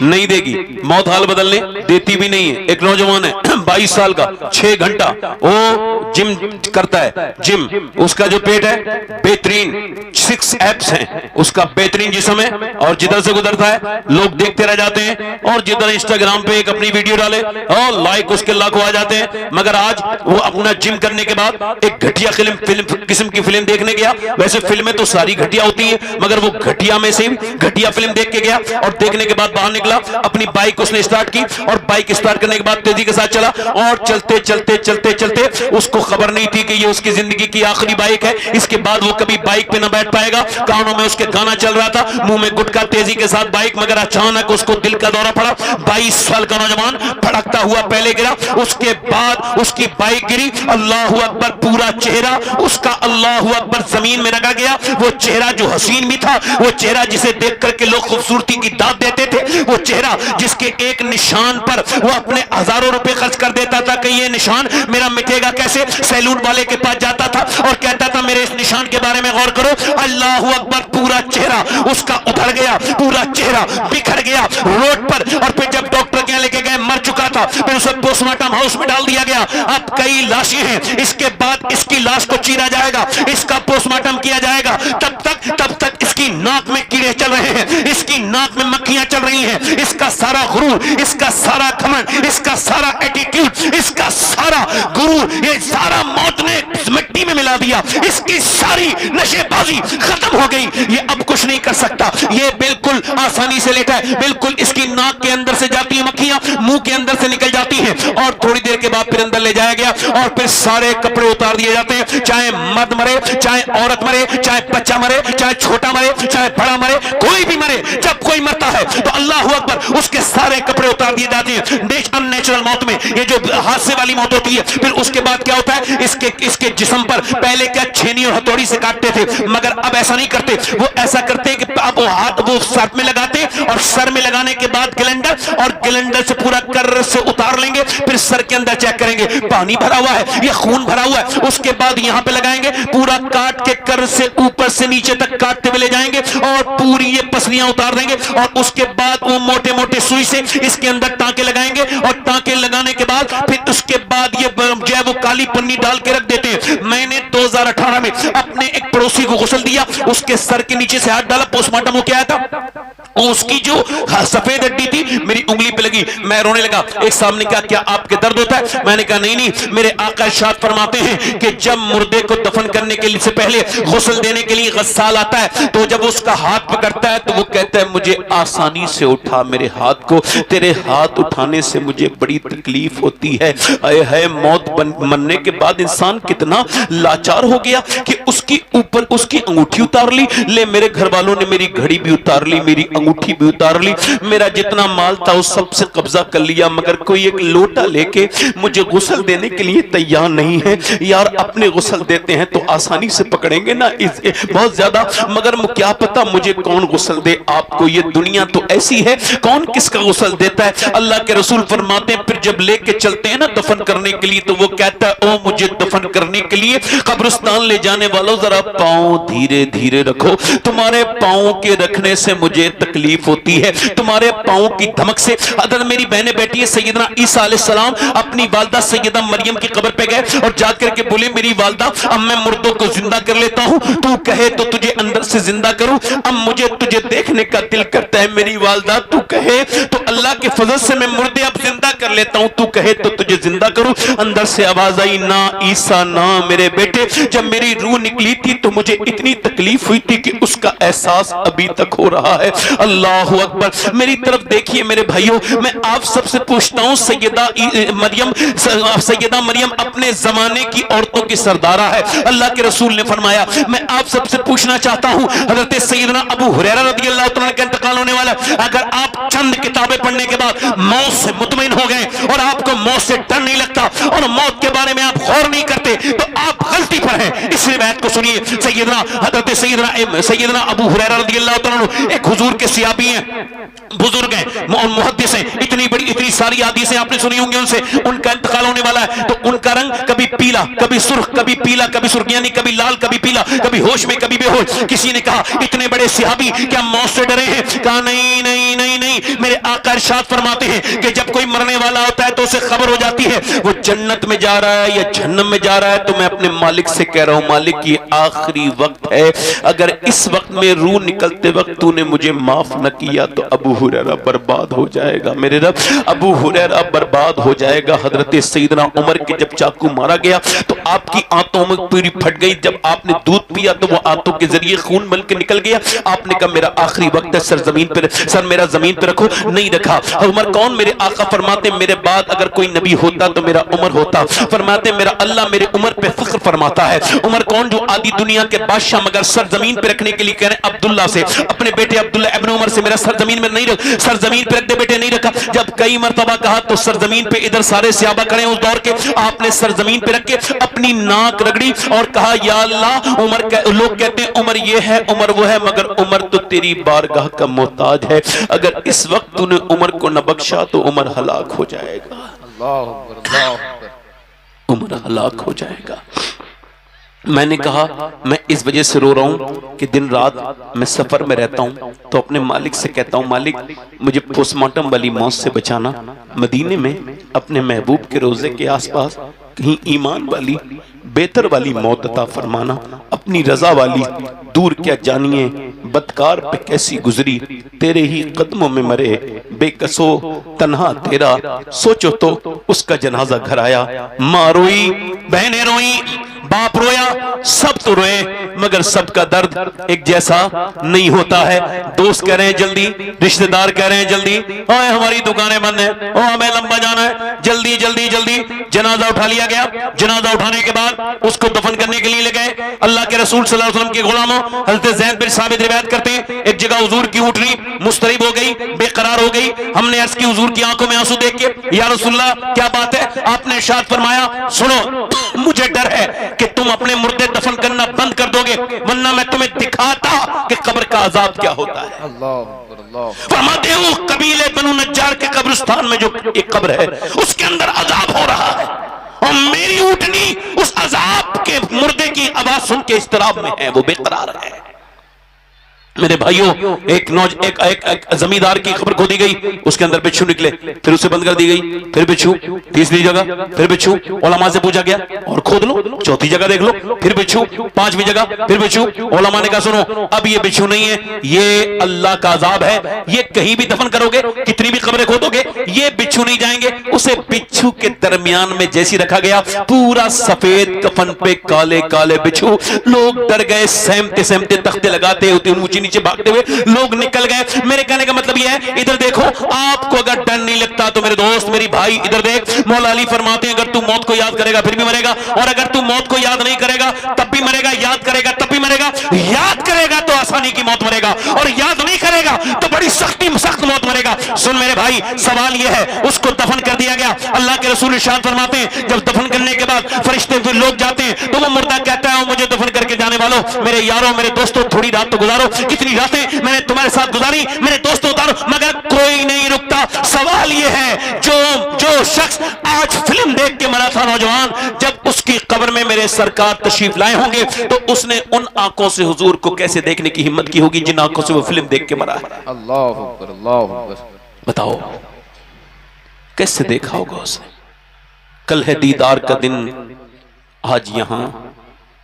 नहीं देगी, मौत हाल बदलने देती भी नहीं है। एक नौजवान है 22 साल का, 6 घंटा वो जिम करता है, जिम, उसका जो पेट है बेहतरीन, 6 एप्स हैं, उसका बेहतरीन जिस्म है, और जिधर से गुजरता है लोग देखते रह जाते हैं, और जिधर इंस्टाग्राम पे एक अपनी वीडियो डाले और लाइक उसके लाखों आ जाते हैं। मगर आज वो अपना जिम करने के बाद एक घटिया फिल्म किस्म की फिल्म देखने गया। वैसे फिल्में तो सारी घटिया होती है, मगर वो घटिया में से घटिया फिल्म देख के गया, और देखने के बाद बाहर निकला, अपनी बाइक उसने स्टार्ट की, और बाइक स्टार्ट करने के बाद तेजी के साथ चला, और चलते चलते चलते चलते उसको खबर नहीं थी कि ये उसकी जिंदगी की आखिरी बाइक है, इसके बाद वो कभी बाइक पे ना बैठ पाएगा। कानों में उसके गाना चल रहा था, मुंह में गुटखा, तेजी के साथ बाइक, मगर अचानक उसको दिल का दौरा पड़ा। 22 साल का नौजवान भड़कता हुआ पहले गिरा, उसके बाद उसकी बाइक गिरी, अल्लाहू अकबर, पूरा चेहरा उसका अल्लाहू अकबर जमीन में रखा गया। वो चेहरा जो हसीन भी था, वो चेहरा जिसे देख करके लोग खूबसूरती की दाद देते थे, वो चेहरा जिसके एक निशान पर वो अपने हजारों रुपए खर्च कर देता था कि ये निशान मेरा मिटेगा कैसे, सैलून वाले के पास जाता था और कहता था मेरे इस निशान के बारे में गौर करो। अल्लाहू अकबर, पूरा चेहरा उसका उधड़ गया, पूरा चेहरा बिखर गया रोड पर, और फिर जब डॉक्टर के यहाँ लेके गए मर चुका था, फिर उसे पोस्टमार्टम हाउस में डाल दिया गया। अब कई लाशें हैं, इसके बाद इसकी लाश को चीरा जाएगा, इसका पोस्टमार्टम किया जाएगा, तब तक इसकी नाक में कीड़े चल रहे हैं, इसकी नाक में मक्खियां चल रही हैं, इसका सारा गुरूर, इसका सारा घमंड, इसका सारा एटीट्यूड, इसका सारा गुरूर, ये सारा मौत ने मिट्टी में मिला दिया, इसकी सारी नशेबाजी खत्म हो गई, ये अब कुछ नहीं कर सकता, ये बिल्कुल आसानी से लेटा है, बिल्कुल इसकी नाक के अंदर से जाती है मक्खियां, मुंह के अंदर से निकल जाती हैं, और थोड़ी देर के बाद फिर अंदर ले जाया गया, और फिर सारे कपड़े उतार दिए जाते हैं, चाहे मर्द मरे, चाहे औरत मरे, चाहे बच्चा मरे, चाहे छोटा मरे, चाहे बड़ा मरे, कोई भी मरे, जब कोई मरता है तो अल्लाहू अकबर उसके सारे कपड़े उतार दिए जाते हैं। अननेचुरल मौत में ये जो हादसे वाली मौत होती है, फिर उसके बाद क्या होता है, इसके जिस्म पर पहले क्या छेनी और हथौड़ी से काटते थे, मगर अब ऐसा नहीं करते, वो ऐसा करते हैं कि अब वो हाथ वो सर में लगाते, और सर में लगाने के बाद कैलेंडर, और कैलेंडर से पूरा कर्र से उतार लेंगे, फिर सर के अंदर चेक करेंगे पानी भरा हुआ है या खून भरा हुआ है, उसके बाद यहाँ पे लगाएंगे, पूरा काट के कर्र से ऊपर से नीचे तक काटते हुए ले जाएंगे, और पूरी ये पसलियां उतार देंगे, और उसके बाद वो मोटे मोटे सुई से इसके अंदर टांके लगाएंगे, और टांके लगाने के बाद फिर उसके बाद ये जो है वो काली पन्नी डाल के रख देते हैं। मैंने 2018 में अपने एक पड़ोसी को गुस्ल दिया, उसके सर के नीचे से हाथ डाला, पोस्टमार्टम हो क्या था, उसकी जो सफेद हड्डी थी मेरी उंगली पे लगी, मैं रोने लगा। एक साहब ने कहा क्या आपके दर्द होता है, मैंने कहा नहीं, मेरे आका इरशाद फरमाते हैं कि जब मुर्दे को दफन करने के लिए से पहले गुस्ल देने के लिए गस्साल आता है, तो जब उसका हाथ पकड़ता है तो वो कहता है मुझे आसानी से उठा मेरे हाथ को, तेरे हाथ उठाने से मुझे बड़ी तकलीफ होती है। है मौत मरने के बाद इंसान कितना लाचार हो गया कि उसकी ऊपर उसकी अंगूठी उतार ली, ले मेरे घर वालों ने मेरी घड़ी भी उतार ली, मेरी अंगूठी भी उतार ली, मेरा जितना माल था उस सब से कब्जा कर लिया, मगर कोई एक लोटा लेके मुझे गुस्ल देने के लिए तैयार नहीं है। यार अपने गुस्ल देते हैं तो आसानी से पकड़ेंगे ना बहुत ज्यादा, मगर क्या पता मुझे कौन गुस्ल दे। आपको ये दुनिया तो ऐसी है, कौन किसका गुस्ल देता है। अल्लाह के रसूल फरमाते हैं फिर जब लेके चलते हैं ना दफन करने के लिए, तो वो कहता है ओ मुझे दफन करने के लिए कब्रिस्तान ले जाने वालों जरा पांव धीरे धीरे रखो, तुम्हारे पांव के रखने से मुझे तकलीफ तकलीफ होती है, तुम्हारे पाँव की धमक से। अगर मेरी बहनें बैठी है, सैयदना ईसा अलैहिस्सलाम अपनी वालदा सैयदा मरियम की कब्र पे गए और जाकर के बोले, मेरी वालदा अब मैं मुर्दों को जिंदा कर लेता हूँ, तू कहे तो तुझे अंदर से जिंदा करूं, अब मुझे तुझे देखने का दिल करता है मेरी वालदा, तू कहे तो अल्लाह के फजल से मैं मुर्दे अब जिंदा कर लेता हूं, तू कहे तो तुझे जिंदा करूं। अंदर से आवाज आई, ना ईसा ना मेरे बेटे, जब मेरी रूह निकली थी तो मुझे इतनी तकलीफ हुई थी कि उसका एहसास अभी तक हो रहा है। अल्लाह अकबर। मेरी तरफ देखिए मेरे भाइयों, मैं आप सबसे पूछता हूं, सैयदा मरियम अपने जमाने की औरतों की सरदारा है। अल्लाह के रसूल ने फरमाया, मैं आप सबसे पूछना चाहता हूं, हजरत सैयदना अबू हुरैरा रज़ियल्लाहु तआला का इंतकाल होने वाला, अगर आप चंद किताबें पढ़ने के बाद मौत से मुतमईन हो गए और आपको मौत से डर नहीं लगता और मौत के बारे में आप गौर नहीं करते, तो आप गलती पर हैं। इस रिवायत को सुनिए। सैयदना अबू हुरैरा रज़ियल्लाहु तआला एक हुजूर के सियाबी हैं, बुजुर्ग हैं और मुहद्दिस हैं, इतनी सारी हदीसें आपने सुनी होंगी उनसे। उनका इंतकाल होने वाला है तो उनका रंग कभी पीला, कभी सुर्ख, कभी पीला, कभी सुर्ख, यानी कभी लाल, कभी पीला, कभी होश में, कभी बेहोश। किसी ने कहा, इतने बड़े सहाबी क्या मौत से डरे हैं? कहा, नहीं नहीं नहीं नहीं, मेरे आका इरशाद फरमाते हैं कि जब कोई मरने वाला होता है तो उसे खबर हो जाती है वो जन्नत में जा रहा है या जहन्नम में जा रहा है, तो मैं अपने मालिक से कह रहा हूं, मालिक ये आखिरी वक्त है, अगर इस वक्त में रूह निकलते वक्त तूने मुझे माफ न किया तो अबू हुरैरा बर्बाद हो जाएगा। मेरे रब, अबू हुरैरा बर्बाद हो जाएगा। हजरत सैयदना उमर के जब चाकू मारा गया तो आपकी आंतों में पूरी फट गई। जब आपने दूध पिया तो वो आंतों के जरिए खून बन के निकल गया। आपने कहा, मेरा आखिरी वक्त है, सर मेरा जमीन पे रखो। नहीं रखा। उमर कौन? मेरे आका फरमाते, मेरे बाद अगर कोई नबी होता तो मेरा उमर होता। फरमाते, मेरा अल्लाह मेरे उमर पे फख्र फरमाता है। उमर कौन? जो आदि दुनिया के बादशाह मगर सर जमीन पे रखने के लिए कह रहे हैं अब्दुल्ला से, अपने बेटे अब्दुल्ला इब्न उमर से, मेरा सर जमीन में नहीं रख, सर जमीन पे रख दे बेटे, नहीं रखा। जब कई मर्तबा कहा तो सर जमीन पे, इधर सारे सहाबा खड़े उस दौर के, आपने सर जमीन पे रख के अपनी नाक रगड़ी और कहा, या अल्लाह, उमर लोग कहते हैं उमर ये है, उमर वो है, मगर उमर तो तेरी बारगाह का मोहताज है। अगर इस वक्त तूने उमर को न बख्शा तो उमर हलाक हो जाएगा। उमर हलाक हो जाएगा। मैंने कहा, मैं इस वजह से रो रहा हूं कि दिन रात मैं सफर में रहता हूं तो अपने मालिक से कहता हूं, मालिक मुझे पोस्टमार्टम वाली मौत से बचाना, मदीने में अपने महबूब के रोजे के आसपास कहीं ईमान वाली बेहतर वाली मौत अता फरमाना, अपनी रजा वाली दूर क्या जानिए बदकार पे कैसी गुजरी, तेरे ही कदमों में मरे बेकसो तन्हा तेरा, सोचो तो उसका जनाजा घर आया। माँ रोई, बहनें रोई, बाप रोया, सब तो रोए, मगर सबका दर्द एक जैसा नहीं होता है। दोस्त कह रहे हैं जल्दी, रिश्तेदार कह रहे हैं जल्दी, ओए हमारी दुकानें बंद हैं, ओ हमें लंबा जाना है, जल्दी जल्दी जल्दी। जनाजा उठा लिया गया। जनाजा उठाने के बाद उसको दफन करने के लिए ले गए। अल्लाह के रसूल सल्लल्लाहु अलैहि वसल्लम के गुलामों हज़रत ज़ैद बिन साबित रिवायत करते हैं, एक जगह हुजूर की ऊँटनी मुस्तरिब हो गई, बेकरार हो गई। हमने अर्ज की हुजूर की आंखों में आंसू देख के, या रसूलल्लाह क्या बात है? आपने इरशाद फरमाया, सुनो, मुझे डर है कि तुम अपने मुर्दे दफन करना बंद कर दोगे, वरना मैं तुम्हें दिखाता कि कब्र का अजाब क्या होता है। फरमाते हो, कबीले बनु नज्जार के कब्रिस्तान में जो एक कब्र है उसके अंदर अजाब हो रहा है और मेरी ऊँटनी उस अजाब के मुर्दे की आवाज सुन के इस्तराब में है, वो बेकरार है। मेरे भाइयों, एक जमींदार की खबर खोदी गई, उसके अंदर बिच्छू निकले, फिर उसे बंद कर दी गई, फिर बिच्छू, तीसरी जगह फिर बिच्छू, उलमा से पूछा गया और खोद लो, चौथी जगह देख लो, फिर बिच्छू, पांचवी जगह फिर बिच्छू। उलमा ने कहा, सुनो, अब ये बिच्छू नहीं है, ये अल्लाह का अजाब है, ये कहीं भी दफन करोगे, कितनी भी खबरें खोदोगे, ये बिच्छू नहीं जाएंगे। उसे बिच्छू के दरमियान में जैसी रखा गया, पूरा सफेद कफन पे काले काले बिच्छू। लोग डर गए, सहमते सहमते तख्ते लगाते ऊंची नीचे भागते हुए लोग निकल गए। मेरे कहने का मतलब यह है, इधर देखो, आपको अगर डर नहीं लगता तो मेरे दोस्त, मेरी भाई, इधर देख, मौला अली फरमाते हैं, अगर तू मौत को याद करेगा फिर भी मरेगा, और अगर तू मौत को याद नहीं करेगा तब भी मरेगा, याद करेगा तब भी मरेगा। याद करेगा तो आसानी की मौत मरेगा, और याद नहीं करेगा तो बड़ी सख्त मौत मरेगा। सुन मेरे भाई, सवाल यह है, उसको दफन कर दिया गया। अल्लाह के रसूल इरशाद फरमाते हैं, जब दफन करने के बाद फरिश्ते फिर लोग जाते हैं तो वो मुर्दा कहता है, मुझे दफन करके जाने वालों, मेरे यारों, मेरे दोस्तों, थोड़ी रात तो गुजारो, कितनी रातें मैंने तुम्हारे साथ गुजारी, मेरे दोस्तों उतारो, मगर कोई कोई नहीं रुकता। सवाल ये है जो शख्स आज फिल्म देख के मरा था नौजवान, जब उसकी कब्र में मेरे सरकार तशरीफ लाए होंगे तो उसने उन आंखों से हुजूर को कैसे देखने की हिम्मत की होगी जिन आंखों से वो फिल्म देख के मरा है। अल्लाह अकबर, अल्लाह अकबर। बताओ कैसे देखा होगा उसने। कल है दीदार का दिन, आज यहां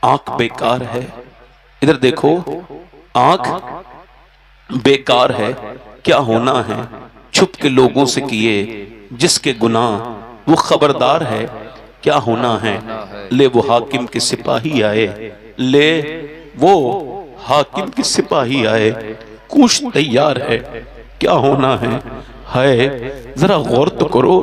आंख बेकार है। इधर देखो, आंख बेकार है। क्या होना है छुप के लोगों से किए जिसके गुनाह वो खबरदार है। क्या होना है ले वो हाकिम के सिपाही आए, ले वो हाकिम के सिपाही आए, कुछ तैयार है। क्या होना है जरा गौर तो करो।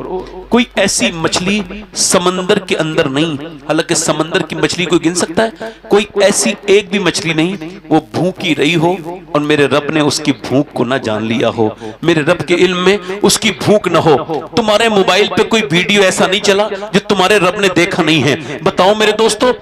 कोई ऐसी मछली समंदर के अंदर नहीं, हालांकि समंदर की मछली कोई गिन सकता है, कोई ऐसी एक भी मछली नहीं वो भूखी रही हो और मेरे रब ने उसकी भूख को ना जान लिया हो, मेरे रब के इल्म में उसकी भूख ना हो। तुम्हारे मोबाइल पे कोई वीडियो ऐसा नहीं चला जो तुम्हारे रब ने देखा नहीं है। बताओ मेरे दोस्तों,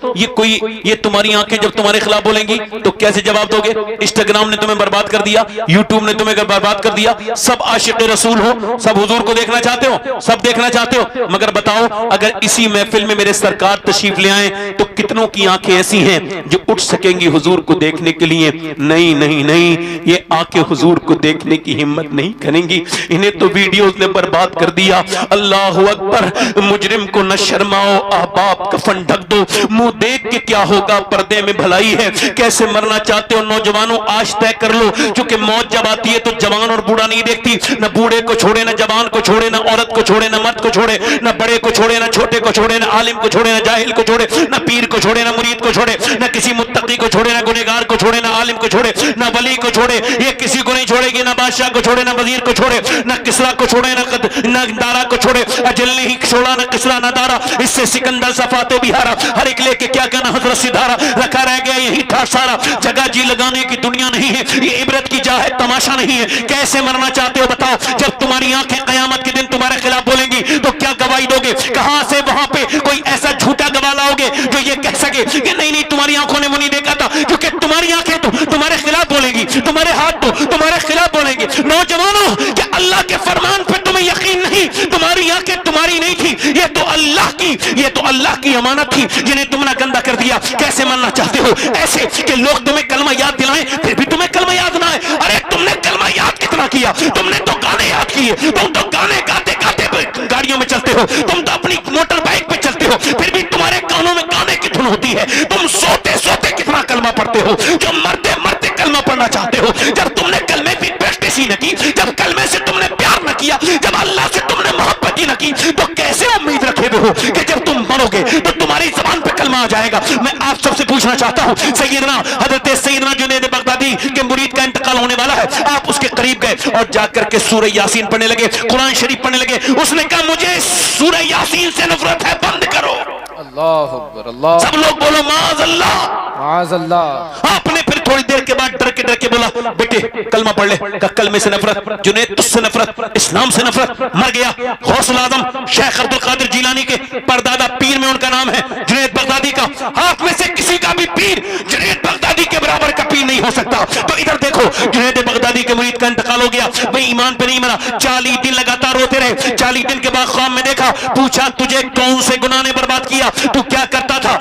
ये तुम्हारी आंखें जब तुम्हारे खिलाफ बोलेंगी तो कैसे जवाब दोगे? इंस्टाग्राम ने तुम्हें बर्बाद कर दिया, यूट्यूब ने तुम्हें बर्बाद कर दिया। सब आशिक रसूल हो, सब हुजूर को देखना चाहते हो, सब देखना चाहते हो, मगर बताओ अगर इसी महफिल में मेरे सरकार तशरीफ ले आए तो कितनों की आंखें ऐसी हैं जो उठ सकेंगी हुजूर को देखने के लिए? नहीं नहीं नहीं, ये आंखें हुजूर को देखने की हिम्मत नहीं करेंगी। इन्हें तो वीडियोस ने बर्बाद कर दिया। अल्लाह अकबर। मुजरिम को न शर्माओ अहबाब कफन ढक दो, मुंह देख के क्या होगा पर्दे में भलाई है। कैसे मरना चाहते हो नौजवानों, आज तय कर लो, क्योंकि मौत जब आती है तो जवान और बूढ़ा नहीं देखती। न बूढ़े को छोड़े, न जवान को छोड़े, न औरत को छोड़े, न मर्द को छोड़े, न बड़े को छोड़े, न छोटे को छोड़े, न आलिम को छोड़े, न जाहिल को छोड़े, न पीर को छोड़े, न मुरीद को छोड़े, न किसी मुत्तकी को छोड़े, न गुनहगार को छोड़े, न आलिम को छोड़े, न वली को छोड़े। ये किसी को नहीं छोड़ेगी, न बादशाह को छोड़े, न वजीर को छोड़े, न किसरा को छोड़े, न दारा को छोड़े। अजल ने ही छोड़ा न किसरा न दारा, इससे सिकंदर सफाते बिहारा। हर एक लेके क्या कहना हजरत सिधारा, रखा रह गया यही ठाठ सारा। जगह जी लगाने की दुनिया नहीं है, ये इबरत की जा है, तमाशा नहीं है। कैसे मरना चाहते हो बताओ? जब तुम्हारी आंखें कयामत के दिन तुम्हारे खिलाफ बोलेंगी तो क्या गवाही दोगे? कहां से वहां पे कोई ऐसा झूठा गवाह लाओगे जो ये कह सके कि नहीं नहीं तुम्हारी आंखों ने मुझे देखा था? क्योंकि तुम्हारी आंखें तो तुम्हारे खिलाफ बोलेंगी, तुम्हारे हाथ तो तुम्हारे खिलाफ बोलेंगे। नौजवानों, क्या अल्लाह के फरमान पे तुम्हें यकीन नहीं? तुम्हारी आंखें तुम्हारी नहीं थी, ये तो अल्लाह की अमानत थी जिन्हें तुमने गंदा कर दिया। कैसे मरना चाहते हो? ऐसे कि लोग तुम्हें कलमा याद दिलाएं फिर भी तुम्हें कलमा याद ना आए। अरे तुमने कलमा याद कितना किया? तुमने तो गाने याद किए, तुम तो गाने गाते गाते गाड़ियों में चलते हो, तुम तो अपनी मोटर बाइक पे चलते हो, फिर भी तुम्हारे कानों में गाने की धुन होती है। तुम सोते सोते कितना कलमा पढ़ते हो, जो मरते मरते कलमा पढ़ना चाहते हो। जब तुमने कलमे की प्रैक्टिस ही न की, जब कलमे से तुमने प्यार न किया, जब अल्लाह से तुमने मोहब्बत ही न की, तो कैसे उम्मीद रखे हुए हो कि जब तुम मरोगे तो तुम्हारी जबान पे कलमा आ जाएगा? मैं आप सबसे पूछना चाहता हूँ, सैयदना जुनैद बगदादी के मुरीद का इंतकाल होने वाला है, आप उसके करीब गए और जाकर के सूरह यासीन पढ़ने लगे, कुरान शरीफ पढ़ने लगे। उसने कहा मुझे सूरह यासीन से नफरत है, बंद करो। अल्लाह अकबर, अल्लाह। सब लोग बोलो माज़अल्लाह, माज़अल्लाह। आपने फिर थोड़ी देर के बाद डर के बोला बेटे कलमा पढ़ ले। कलमे से नफरत, जुनैद तुझसे नफरत, इस्लाम से नफरत, मर गया। गौसुल आजम शेख अब्दुल कादिर जिलानी के परदादा पीर में उनका नाम है जुनैद बगदादी का। आप में से किसी का भी पीर जुनैद बगदादी के बराबर का पीर नहीं हो सकता। तो इधर देखो, जुनैद बगदादी के मुरीद का इंतकाल हो गया, भाई ईमान पे नहीं मरा, 40 दिन लगातार रोते रहे। 40 दिन के बाद ख्वाब में देखा, पूछा तुझे कौन से गुनाह ने बर्बाद किया, तू क्या करता था?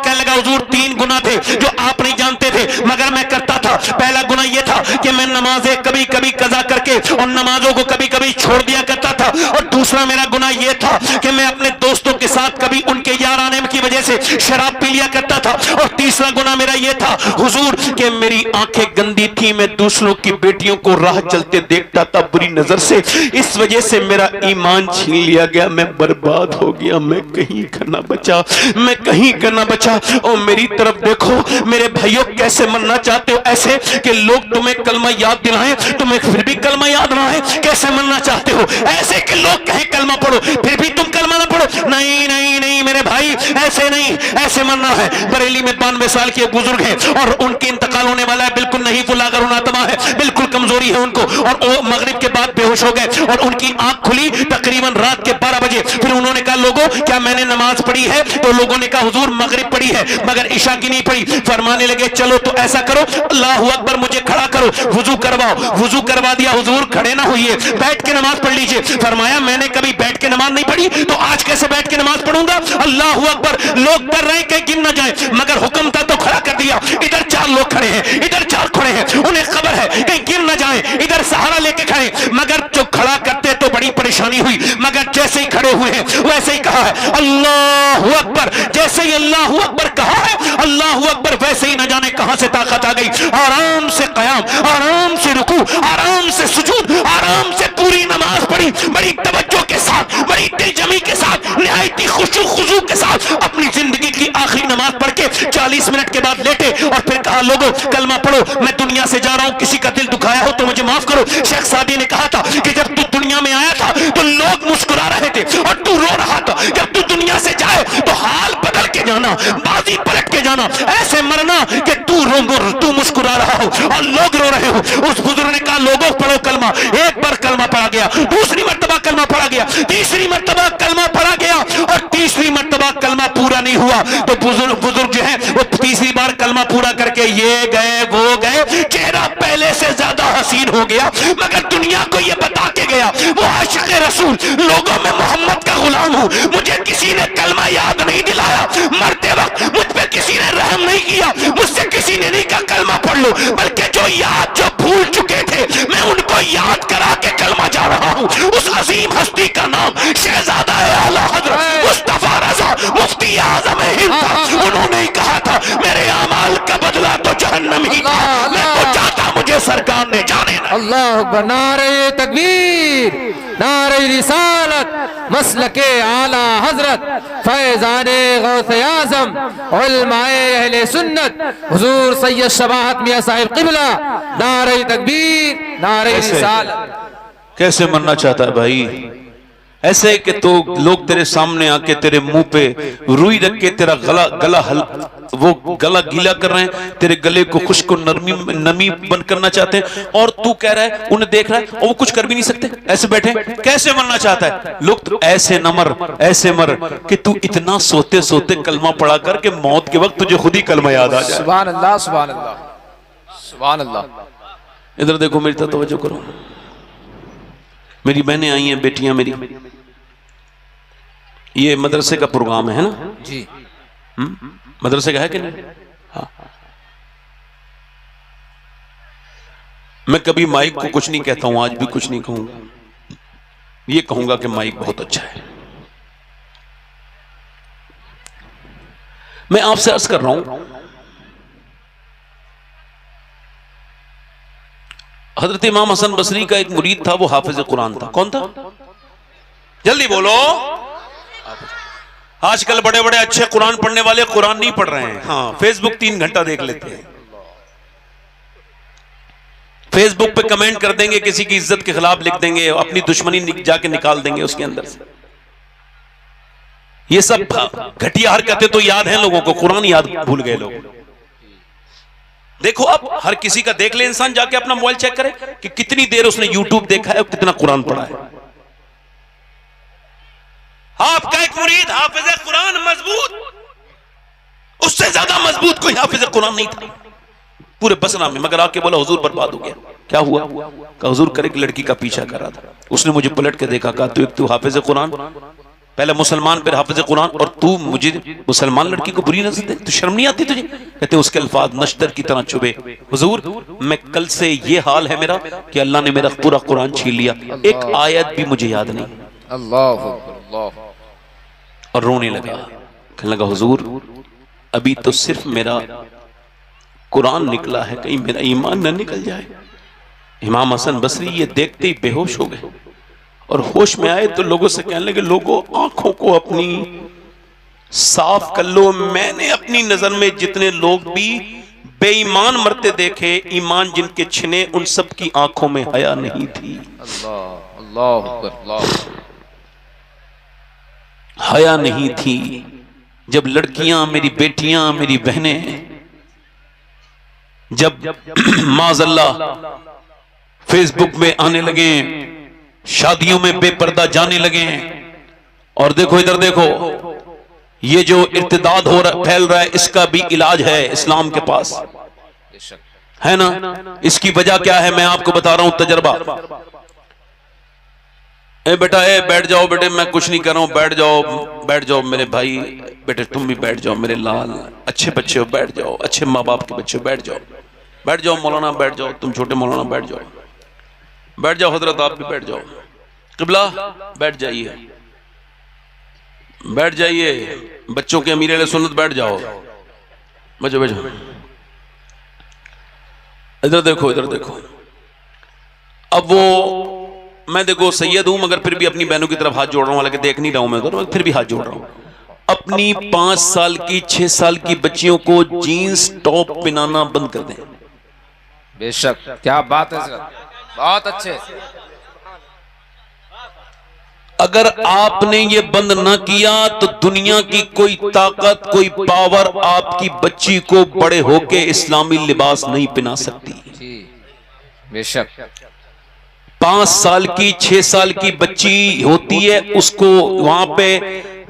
कहने लगा हुजूर 3 गुनाह थे जो आप नहीं जानते थे मगर मैं करता था। पहला गुनाह यह था कि मैं नमाजें कभी कभी कज़ा करके और नमाजों को कभी कभी छोड़ दिया करता था, और दूसरा मेरा गुनाह यह था कि मैं अपने दोस्तों के साथ कभी उनके यार आने की वजह से शराब पी लिया करता था, और तीसरा गुनाह मेरा यह था हुजूर कि मेरी आंखें गंदी थी, मैं दूसरों की बेटियों को राह चलते देखता था बुरी नजर से, इस वजह से मेरा ईमान छीन लिया गया, मैं बर्बाद हो गया, मैं कहीं का ना बचा, मैं कहीं का ना बचा। और मेरी तरफ देखो मेरे भाइयों, कैसे मरना चाहते हो? ऐसे कि लोग तुम्हें कलमा याद दिलाएं, तुम्हें फिर भी कलमा याद ना है। कैसे मरना चाहते हो? ऐसे कि लोग कहें कलमा पढ़ो फिर भी तुम कलमा ना पढ़ो। नहीं, नहीं नहीं नहीं मेरे भाई, ऐसे नहीं, ऐसे मरना है। बरेली में 92 साल के बुजुर्ग हैं और उनके इंतकाल होने वाला है, बिल्कुल नहीं फुलाकर उनातमा है, बिल्कुल कमजोरी है उनको, और वो मगरिब के बाद बेहोश हो गए और उनकी आंख खुली तकरीबन रात के 12 बजे। फिर उन्होंने कहा लोगों क्या मैंने नमाज पढ़ी है? तो लोगों ने कहा हुजूर मगरिब पढ़ी है मगर इशा की नहीं पढ़ी। फरमाने लगे चलो तो ऐसा करो, अल्लाहू अकबर, मुझे खड़ा करो, वुजू करवाओ। वुजू करवा दिया। हुजूर खड़े ना होइए, बैठ के नमाज पढ़ लीजिए। फरमाया मैंने कभी बैठ के नमाज नहीं पढ़ी तो आज कैसे बैठ के नमाज पढ़ूंगा? अल्लाहू अकबर। लोग कर रहे हैं कहीं गिन ना जाए, मगर हुक्म था तो खड़ा कर दिया। इधर 4 लोग खड़े हैं, इधर 4 खड़े हैं, उन्हें खबर है कहीं गिर ना जाए, इधर सहारा लेके खड़े, मगर जो खड़ा करते तो बड़ी परेशानी हुई, मगर जैसे ही खड़े हुए हैं वैसे ही कहा है अल्लाहू अकबर। जैसे ही अल्लाहू अकबर कहा है अल्लाहू अकबर, वैसे ही न जाने कहां से ताकत आ गई। आराम से कयाम, आराम से रुकू, आराम से सुजूद, आराम से पूरी नमाज पढ़ी, बड़ी तवज्जो के साथ, बड़ी दिलजमी के साथ, निहायती खुशू खुजू के साथ अपनी जिंदगी की आखिरी नमाज पढ़ के 40 मिनट के बाद लेटे और फिर कहा लोगों कलमा पढ़ो, मैं दुनिया से जा रहा हूं, किसी का दिल दुखाया हो तो मुझे माफ करो। शेख सादी ने कहा था कि जब तू दुनिया में आया था तो लोग मुस्कुरा रहे थे और तू रो रहा था, जब तू दुनिया से जाए तो हाल बदल के जाना, बाजी पलट के जाना, ऐसे मरना कि तू मुस्कुरा रहा हो और लोग रो रहे हो। उस बुजुर्ग ने कहा लोगों पढ़ो कलमा। एक बार कलमा पढ़ा गया, दूसरी मर्तबा कलमा पढ़ा गया, तीसरी मर्तबा कलमा पढ़ा गया और तीसरी मर्तबा कलमा पूरा नहीं हुआ तो बुजुर्ग जो है वो तीसरी बार कलमा पूरा करके ये गए वो गए, चेहरा पहले से ज्यादा हसीन हो गया, मगर दुनिया को ये बता के गया वो आशिक़ रसूल, लोगों में मोहम्मद का गुलाम हूं, मुझे किसी ने कलमा याद नहीं दिलाया, मरते वक्त मुझ पे किसी ने रहम नहीं किया, मुझसे किसी ने नहीं कहा कलमा पढ़ लो, बल्कि जो भूल चुके थे मैं उनको याद करा के कलमा जा रहा हूं। उस अजीम हस्ती का नाम शहजादा आला हज़रत मुस्तफा रज़ा मुफ्ती आज़म हिंद था। उन्होंने ही कहा था मेरे अमाल का बदला तो जहन्नम ही था, मैं तो चाहता मुझे सरकार ने जाने ना। अल्लाह अकबर, नारे तकबीर, नारे रिसालत, मसलके आला हजरत फैजाने गौसे आजम उलमाए अहले सुन्नत हुजूर सैयद शबाहत मियां साहिब क़िबला, नारे तकबीर, नारे रिसालत। कैसे मरना चाहता है भाई? ऐसे कि तो लोग तेरे सामने आके तेरे मुंह पे रुई रख के तेरा वो गला गीला कर रहे हैं, तेरे गले को खुश्क नमी बंद करना चाहते हैं और तू कह रहा है उन्हें देख रहा है और वो कुछ कर भी नहीं सकते, ऐसे बैठे। कैसे मरना चाहता है? लोग तो ऐसे न मर, ऐसे मर कि तू इतना सोते सोते कलमा पढ़ा कर के मौत के वक्त तुझे खुद ही कलमा याद आ जाए। सुभान अल्लाह, सुभान अल्लाह, सुभान अल्लाह। इधर देखो, मेरी तरफ तवज्जो करो। मेरी बहनें आई हैं, बेटियां मेरी, ये मदरसे का प्रोग्राम है ना जी? मदरसे का है कि नहीं? हाँ। मैं कभी माइक को कुछ नहीं कहता हूं, आज भी कुछ नहीं कहूंगा, ये कहूंगा कि माइक बहुत अच्छा है। मैं आपसे अर्ज कर रहा हूं, हजरत इमाम हसन बसरी का एक मुरीद था, वो हाफिज कुरान था। कौन था? जल्दी बोलो। आजकल बड़े बड़े अच्छे कुरान पढ़ने वाले कुरान नहीं पढ़ रहे हैं, हाँ, फेसबुक 3 घंटा देख लेते हैं, फेसबुक पे कमेंट कर देंगे, किसी की इज्जत के खिलाफ लिख देंगे, अपनी दुश्मनी जाके निकाल देंगे उसके अंदर से। ये सब घटिया हरकतें तो याद हैं लोगों को, कुरान याद भूल गए लोग। देखो अब हर किसी का देख ले इंसान, जाके अपना मोबाइल चेक करे कि कितनी देर उसने यूट्यूब देखा है और कितना कुरान पढ़ा है। आपका एक मुरीद हाफिज कुरान मजबूत, उससे ज्यादा मजबूत कोई हाफिज कुरान नहीं था पूरे बसरा में, मगर आके बोला हुजूर बर्बाद हो गया। क्या हुआ? कहा हुजूर कर एक लड़की का पीछा कर रहा था, उसने मुझे पलट के देखा, कहा तू हाफिज कुरान, पहले मुसलमान फिर हाफिज कुरान, और तू मुझे मुसलमान लड़की को बुरी नजर दे, तो शर्म नहीं आती तुझे? कहते उसके अल्फाज नश्तर की तरह चुभे। हुजूर मैं कल से ये हाल है मेरा कि अल्लाह ने मेरा पूरा कुरान छीन लिया, एक आयत भी मुझे याद नहीं। अल्लाह, और रोने लगा, कहने लगा हुजूर अभी तो सिर्फ मेरा कुरान निकला है, कहीं मेरा ईमान न निकल जाए। इमाम हसन बसरी ये देखते ही बेहोश हो गए और होश में आए तो लोगों से कहने लगे, लोगों आंखों को अपनी साफ कर लो। मैंने अपनी नजर में जितने लोग भी बेईमान मरते देखे, ईमान जिनके छिने, उन सब की आंखों में हया नहीं थी। अल्लाह, अल्लाह, अल्लाह। हया नहीं थी जब लड़कियां, मेरी बेटियां, मेरी बहनें जब माज़अल्लाह फेसबुक में आने लगे, शादियों में बेपर्दा जाने लगे। और देखो इधर देखो, ये जो इर्तिदाद हो रहा, फैल रहा है, इसका भी इलाज है इस्लाम के पास, है ना। इसकी वजह क्या है मैं आपको बता रहा हूं, तजर्बा। ए बेटा, ए बैठ जाओ बेटे, मैं कुछ नहीं कर रहा हूं, बैठ जाओ, बैठ जाओ मेरे भाई, बेटे तुम भी बैठ जाओ मेरे लाल, अच्छे बच्चे हो, बैठ जाओ, अच्छे माँ बाप के बच्चे हो, बैठ जाओ, बैठ जाओ मौलाना, बैठ जाओ, तुम छोटे मौलाना बैठ जाओ, बैठ जाओ हजरत आप भी बैठ जाओ, किबला बैठ जाइए, बैठ जाइए, बच्चों के अमीर सुन्नत बैठ जाओ, बचो बचो, इधर देखो, इधर देखो। अब वो मैं देखो सैयद हूं मगर फिर भी अपनी बहनों की तरफ हाथ जोड़ रहा हूं, हालांकि देख नहीं रहा हूं मैं उधर, फिर भी हाथ जोड़ रहा हूं। अपनी 5 साल की 6 साल की बच्चियों को जीन्स टॉप पहनाना बंद कर दें। बेशक, क्या बात है, बहुत अच्छे। अगर आपने ये बंद ना किया तो दुनिया की कोई ताकत, कोई पावर आपकी बच्ची को बड़े होके इस्लामी लिबास नहीं पहना सकती। बेशक, 5 साल की 6 साल की बच्ची होती है, उसको वहां पे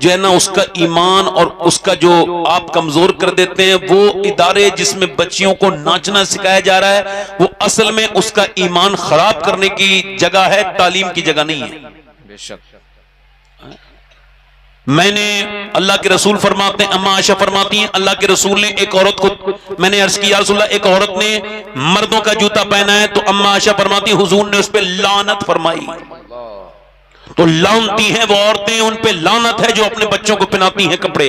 जो है ना उसका ईमान और उसका जो आप कमजोर कर देते हैं। वो इदारे जिसमें बच्चियों को नाचना सिखाया जा रहा है वो असल में उसका ईमान खराब करने की जगह है, तालीम की जगह नहीं है। बेशक, मैंने अल्लाह के रसूल फरमाते हैं, अम्मा आयशा फरमाती हैं, अल्लाह के रसूल ने एक औरत को, मैंने अर्ज किया रसूलल्लाह, एक औरत ने मर्दों का जूता पहना है, तो अम्मा आयशा फरमाती हुजूर ने उस पे लानत फरमाई। तो लानती हैं वो औरतें, उन पे लानत है जो अपने बच्चों को पहनाती हैं कपड़े,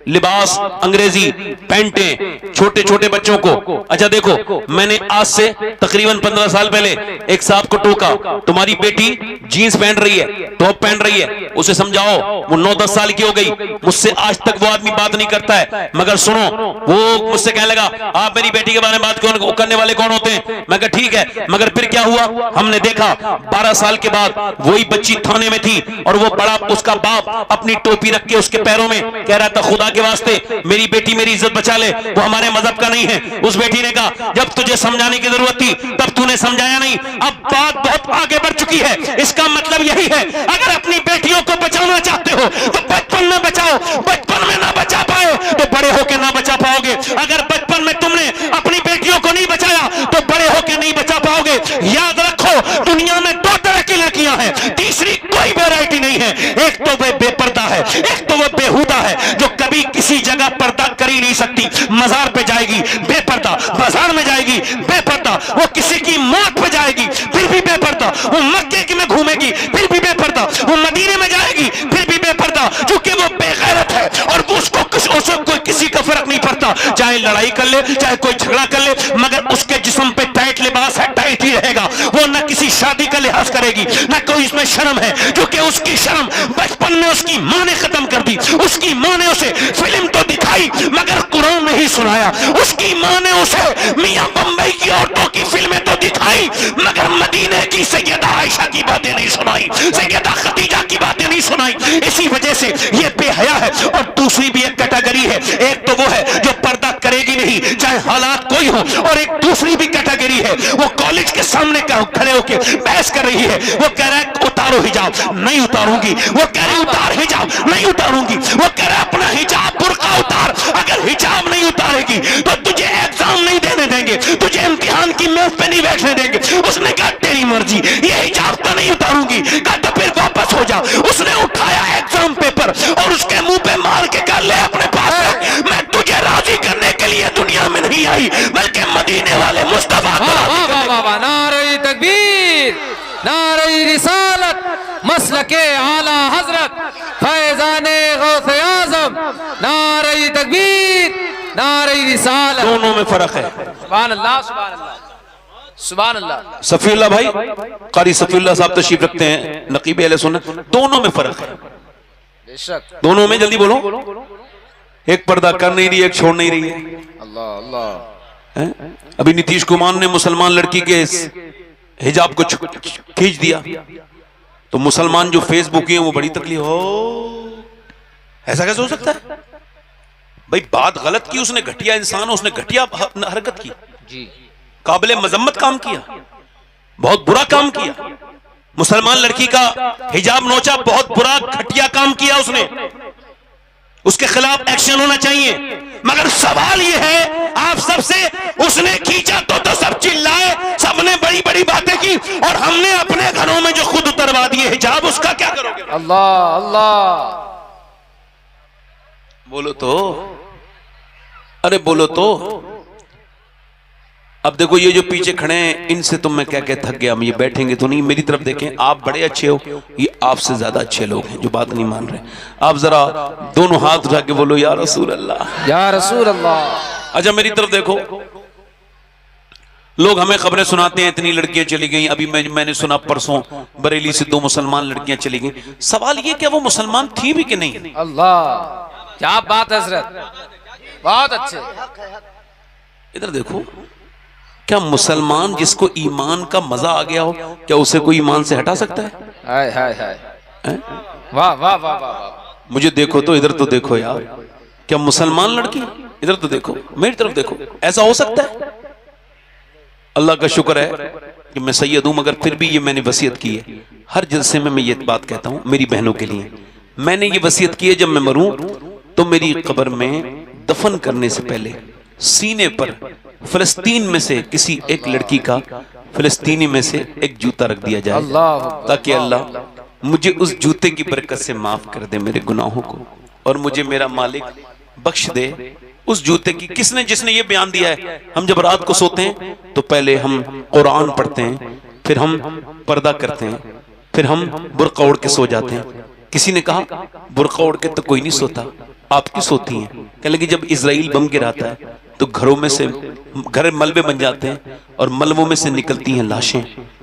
लिबास, अंग्रेजी पैंटें छोटे छोटे बच्चों को। अच्छा देखो, मैंने आज से तकरीबन 15 साल पहले एक साहब को टोका, तुम्हारी बेटी जीन्स पहन रही है, टॉप पहन रही है, उसे समझाओ, वो 9-10 साल की हो गई। मुझसे आज तक वो आदमी बात नहीं करता है, मगर सुनो, वो मुझसे कहने लगा आप मेरी बेटी के बारे में बात करने वाले कौन होते हैं। मैं कहा ठीक है, मगर फिर क्या हुआ, हमने देखा 12 साल के बाद वही बच्ची थाने में थी और वो बड़ा उसका बाप अपनी टोपी रख के उसके पैरों में कह रहा था खुदा के वास्ते मेरी बेटी मेरी इज्जत बचा ले, वो हमारे मजहब का नहीं है। उस बेटी ने कहा जब तुझे समझाने की जरूरत थी तब तूने समझाया नहीं, अब बात बहुत आगे बढ़ चुकी है। इसका मतलब यही है, अगर अपनी बेटियों को बचाना चाहते हो तो बचपन में बचाओ, बचपन में ना बचा पाए तो बड़े होकर ना बचा पाओगे। अगर बचपन में तुमने अपनी बेटियों को नहीं बचाया तो बड़े होकर नहीं बचा पाओगे। याद रखो, दुनिया में 2 तरह की लड़कियां हैं, तीसरी कोई वैरायटी नहीं है। एक तो वह बेपर्दा है, एक तो वह बेहुदा है जो कभी किसी जगह पर्दा कर ही नहीं सकती। मजार पे जाएगी बेपर्दा, बाजार में जाएगी बेपर्दा, वो किसी की मौत पे जाएगी फिर भी बेपर्दा, वो मक्के में घूमेगी फिर भी बेपर्दा, वो मदीने में जाएगी फिर भी बेपर्दा, क्योंकि वो बेगैरत है और उसको कोई किसी का फर्क नहीं पड़ता। चाहे लड़ाई कर ले, चाहे कोई झगड़ा कर ले, मगर उसके जिस्म पे टाइट लिबास है, टाइट ही रहेगा। वो न किसी शादी का लिहाज करेगी, न कोई इसमें शर्म है, क्योंकि उसकी शर्म बचपन में उसकी माँ ने खत्म कर दी। उसकी माँ ने उसे फिल्म तो दिखाई मगर कुरान नहीं सुनाया। उसकी माँ ने उसे मियां बम्बई की औरतों की फिल्में तो दिखाई मगर मदीने की सैयदा आयशा की बातें नहीं सुनाई, सैयदा खदीजा की बातें नहीं सुनाई। इसी वजह से ये बेहया है। और दूसरी भी एक कैटेगरी है, एक तो वो है जो पर्दा करेगी नहीं चाहे हालात कोई हो, और एक दूसरी भी कैटेगरी है, वो कॉलेज के सामने खड़े होकर बहस कर रही है। वो कह रहा है उतारो हिजाब, नहीं उतारूंगी। वो कह रही उतार हिजाब, नहीं उतारूंगी। वो कह रहा है अपना हिजाब बुर्का उतार, अगर हिजाब नहीं उतारेगी तो तुझे एग्जाम नहीं देने देंगे, तुझे इम्तिहान की मेज पे नहीं बैठने देंगे। उसने कहा तेरी मर्जी, ये हिजाब तो नहीं उतारूंगी। कहा तो फिर वापस हो जा। उसने उठाया एग्जाम पेपर और उसके मुंह पे मार के कहा ले अपने पास रख, मैं तुझे राजी करने के लिए दुनिया में नहीं आई बल्कि मदीने वाले मुस्तफा को राजी करने। नारे तकबीर, नारे रिसालत, मसलके आला हजरत फैजाने गौसे आजम, नारे तकबीर, नारे रिसालत। दोनों में फर्क है। सुभान अल्लाह, सुभान अल्लाह, सुभान अल्लाह। सफीउल्लाह भाई, कारी सफीउल्लाह साहब तशरीफ रखते हैं, नकीब अहले सुन्नत। दोनों में फर्क है, बेशक। दोनों में, जल्दी बोलो। एक पर्दा कर नहीं रही, एक छोड़ नहीं रही है। अल्लाह अल्लाह। अभी नीतीश कुमार ने मुसलमान लड़की के हिजाब को खींच दिया तो मुसलमान जो फेसबुक है वो बड़ी तकलीफ हो, ऐसा कैसे हो सकता है भाई? बात गलत की उसने, घटिया इंसान, उसने घटिया हरकत की, जी काबिले मजम्मत काम किया, बहुत बुरा काम किया। मुसलमान लड़की का हिजाब नोचा, बहुत बुरा घटिया काम किया उसने, उसके खिलाफ एक्शन होना चाहिए। मगर सवाल यह है आप सबसे, उसने खींचा तो सब चिल्लाए, सबने बड़ी बड़ी बातें की, और हमने अपने घरों में जो खुद उतरवा दिए हिजाब, उसका क्या करोगे? अल्लाह अल्लाह, बोलो तो, अरे बोलो तो। अब देखो ये जो पीछे खड़े हैं, इनसे तो मैं क्या क्या थक गया, हम ये बैठेंगे तो नहीं। मेरी तरफ देखें, आप बड़े अच्छे हो, ये आपसे ज्यादा अच्छे लोग हैं जो बात नहीं मान रहे। आप जरा दोनों हाथ उठा के बोलो या रसूल अल्लाह, या रसूल अल्लाह। अच्छा मेरी तरफ देखो, लोग हमें खबरें सुनाते हैं इतनी लड़कियां चली गई। अभी मैंने सुना परसों बरेली से 2 मुसलमान लड़कियां चली गई। सवाल ये क्या वो मुसलमान थी भी कि नहीं? अल्लाह क्या बात है हजरत, बहुत अच्छे। इधर देखो, क्या मुसलमान जिसको ईमान का मजा आ गया हो, क्या उसे कोई ईमान से हटा सकता है? हाय हाय हाय, वाह वाह वाह वाह वाह। मुझे देखो तो, इधर तो देखो यार, क्या मुसलमान लड़की, इधर तो देखो, मेरी तरफ देखो, ऐसा हो सकता है? अल्लाह का शुक्र है कि मैं सैयद हूं, मगर फिर भी ये मैंने वसीयत की है, हर जलसे में मैं ये बात कहता हूं मेरी बहनों के लिए। मैंने ये वसीयत की है, जब मैं मरूं तो मेरी कब्र में दफन करने से पहले सीने पर फिलिस्तीन में से किसी एक लड़की का, फिलिस्तीनी में से एक जूता रख दिया जाए, ताकि अल्लाह मुझे उस जूते की बरकत से माफ कर दे मेरे गुनाहों को, और मुझे मेरा मालिक बख्श दे उस जूते की। किसने, जिसने ये बयान दिया है, हम जब रात को सोते हैं तो पहले हम कुरान पढ़ते हैं, फिर हम पर्दा करते हैं, फिर हम बुर्का ओढ़ के सो जाते हैं। किसी ने कहा बुर्का ओढ़ के तो कोई नहीं सोता, आप क्यों सोती हैं? कहने लगी जब इजराइल बम गिराता है तो घरों में से घर मलबे बन जाते हैं और मलबों में से निकलती हैं लाशें।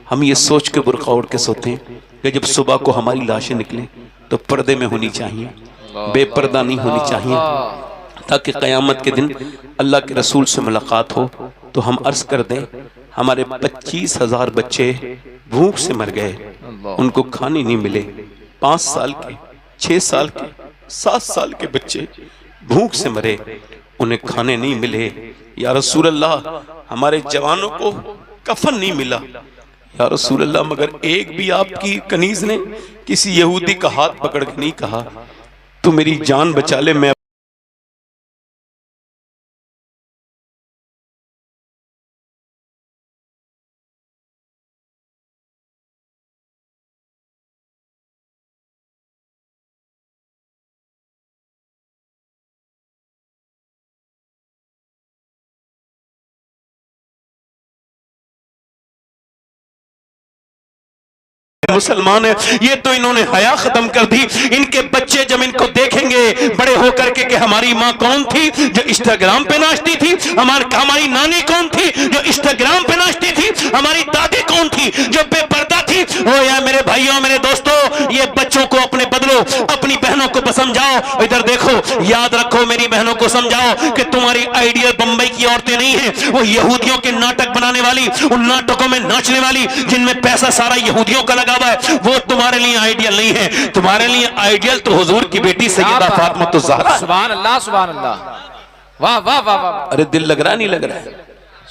हम ये सोच के बुर्का ओढ़ के सोते हैं कि जब सुबह को हमारी लाशें निकलें तो पर्दे में होनी चाहिए, बेपर्दा नहीं होनी चाहिए, ताकि क़यामत के दिन अल्लाह के रसूल से मुलाकात हो तो हम अर्ज कर दें हमारे 25,000 बच्चे भूख से मर गए, उनको खाने नहीं मिले। 5 साल के, 6 साल के, 7 साल के बच्चे भूख से मरे, उन्हें खाने नहीं मिले। या रसूल अल्लाह, हमारे जवानों को कफन नहीं मिला। या रसूल अल्लाह, मगर एक भी आपकी कनीज ने किसी यहूदी का हाथ पकड़ के नहीं कहा तू मेरी जान बचा ले, मैं मुसलमान है। ये तो इन्होंने हया खत्म कर दी। इनके बच्चे जब इनको देखेंगे बड़े होकर के कि हमारी माँ कौन थी जो इंस्टाग्राम पे नाचती थी, हमारी नानी कौन थी जो इंस्टाग्राम पे नाचती थी, हमारी दादी कौन थी जो बेपर्दा थी। ओ यार मेरे भाइयों, मेरे दोस्तों, ये बच्चों को अपने बदलो, अपनी बहनों को समझाओ। इधर देखो, याद रखो, मेरी बहनों को समझाओ कि तुम्हारी आइडियल बंबई की औरतें नहीं है, वो यहूदियों के नाटक बनाने वाली, उन नाटकों में नाचने वाली जिनमें पैसा सारा यहूदियों का लगा हुआ है, वो तुम्हारे लिए आइडियल नहीं है। तुम्हारे लिए आइडियल तो हुजूर की बेटी सैयदा फातिमा तो ज़हरा। सुभान अल्लाह, सुभान अल्लाह, वाह वाह वाह वाह। अरे दिल लग रहा नहीं लग रहा है?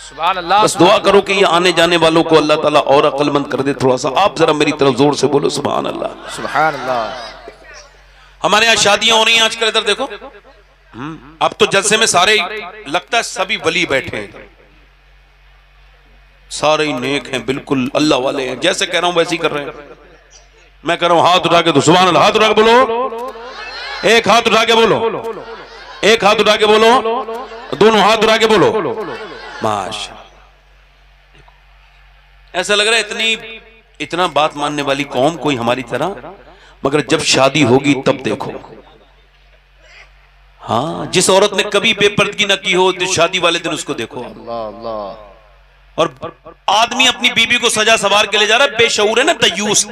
सुभान अल्लाह। बस दुआ करो कि ये आने जाने वालों को अल्लाह ताला और अक्लमंद कर दे थोड़ा सा। आप जरा मेरी तरफ जोर से बोलो सुभान अल्लाह, सुभान अल्लाह। हमारे यहाँ शादियां हो रही हैं आजकल, इधर देखो, अब तो जलसे में सारे लगता है सभी वली बैठे हैं, सारे ही नेक हैं, बिल्कुल अल्लाह वाले हैं। जैसे कह रहा हूं वैसे ही कर रहे हैं। मैं कह रहा हूं हाथ उठा के तो सुभान अल्लाह, हाथ उठा के बोलो, एक हाथ उठा के बोलो, एक हाथ उठा के बोलो, दोनों हाथ उठा के बोलो माशा। ऐसा लग रहा है इतना बात मानने वाली कौम कोई हमारी तरह, मगर जब शादी होगी तब देखो। हाँ, जिस औरत ने कभी बेपर्दगी न की हो तो शादी वाले दिन उसको देखो। अल्लाह अल्लाह। और आदमी अपनी बीबी को सजा सवार के ले जा रहा है, बेशऊर है ना, दयूस,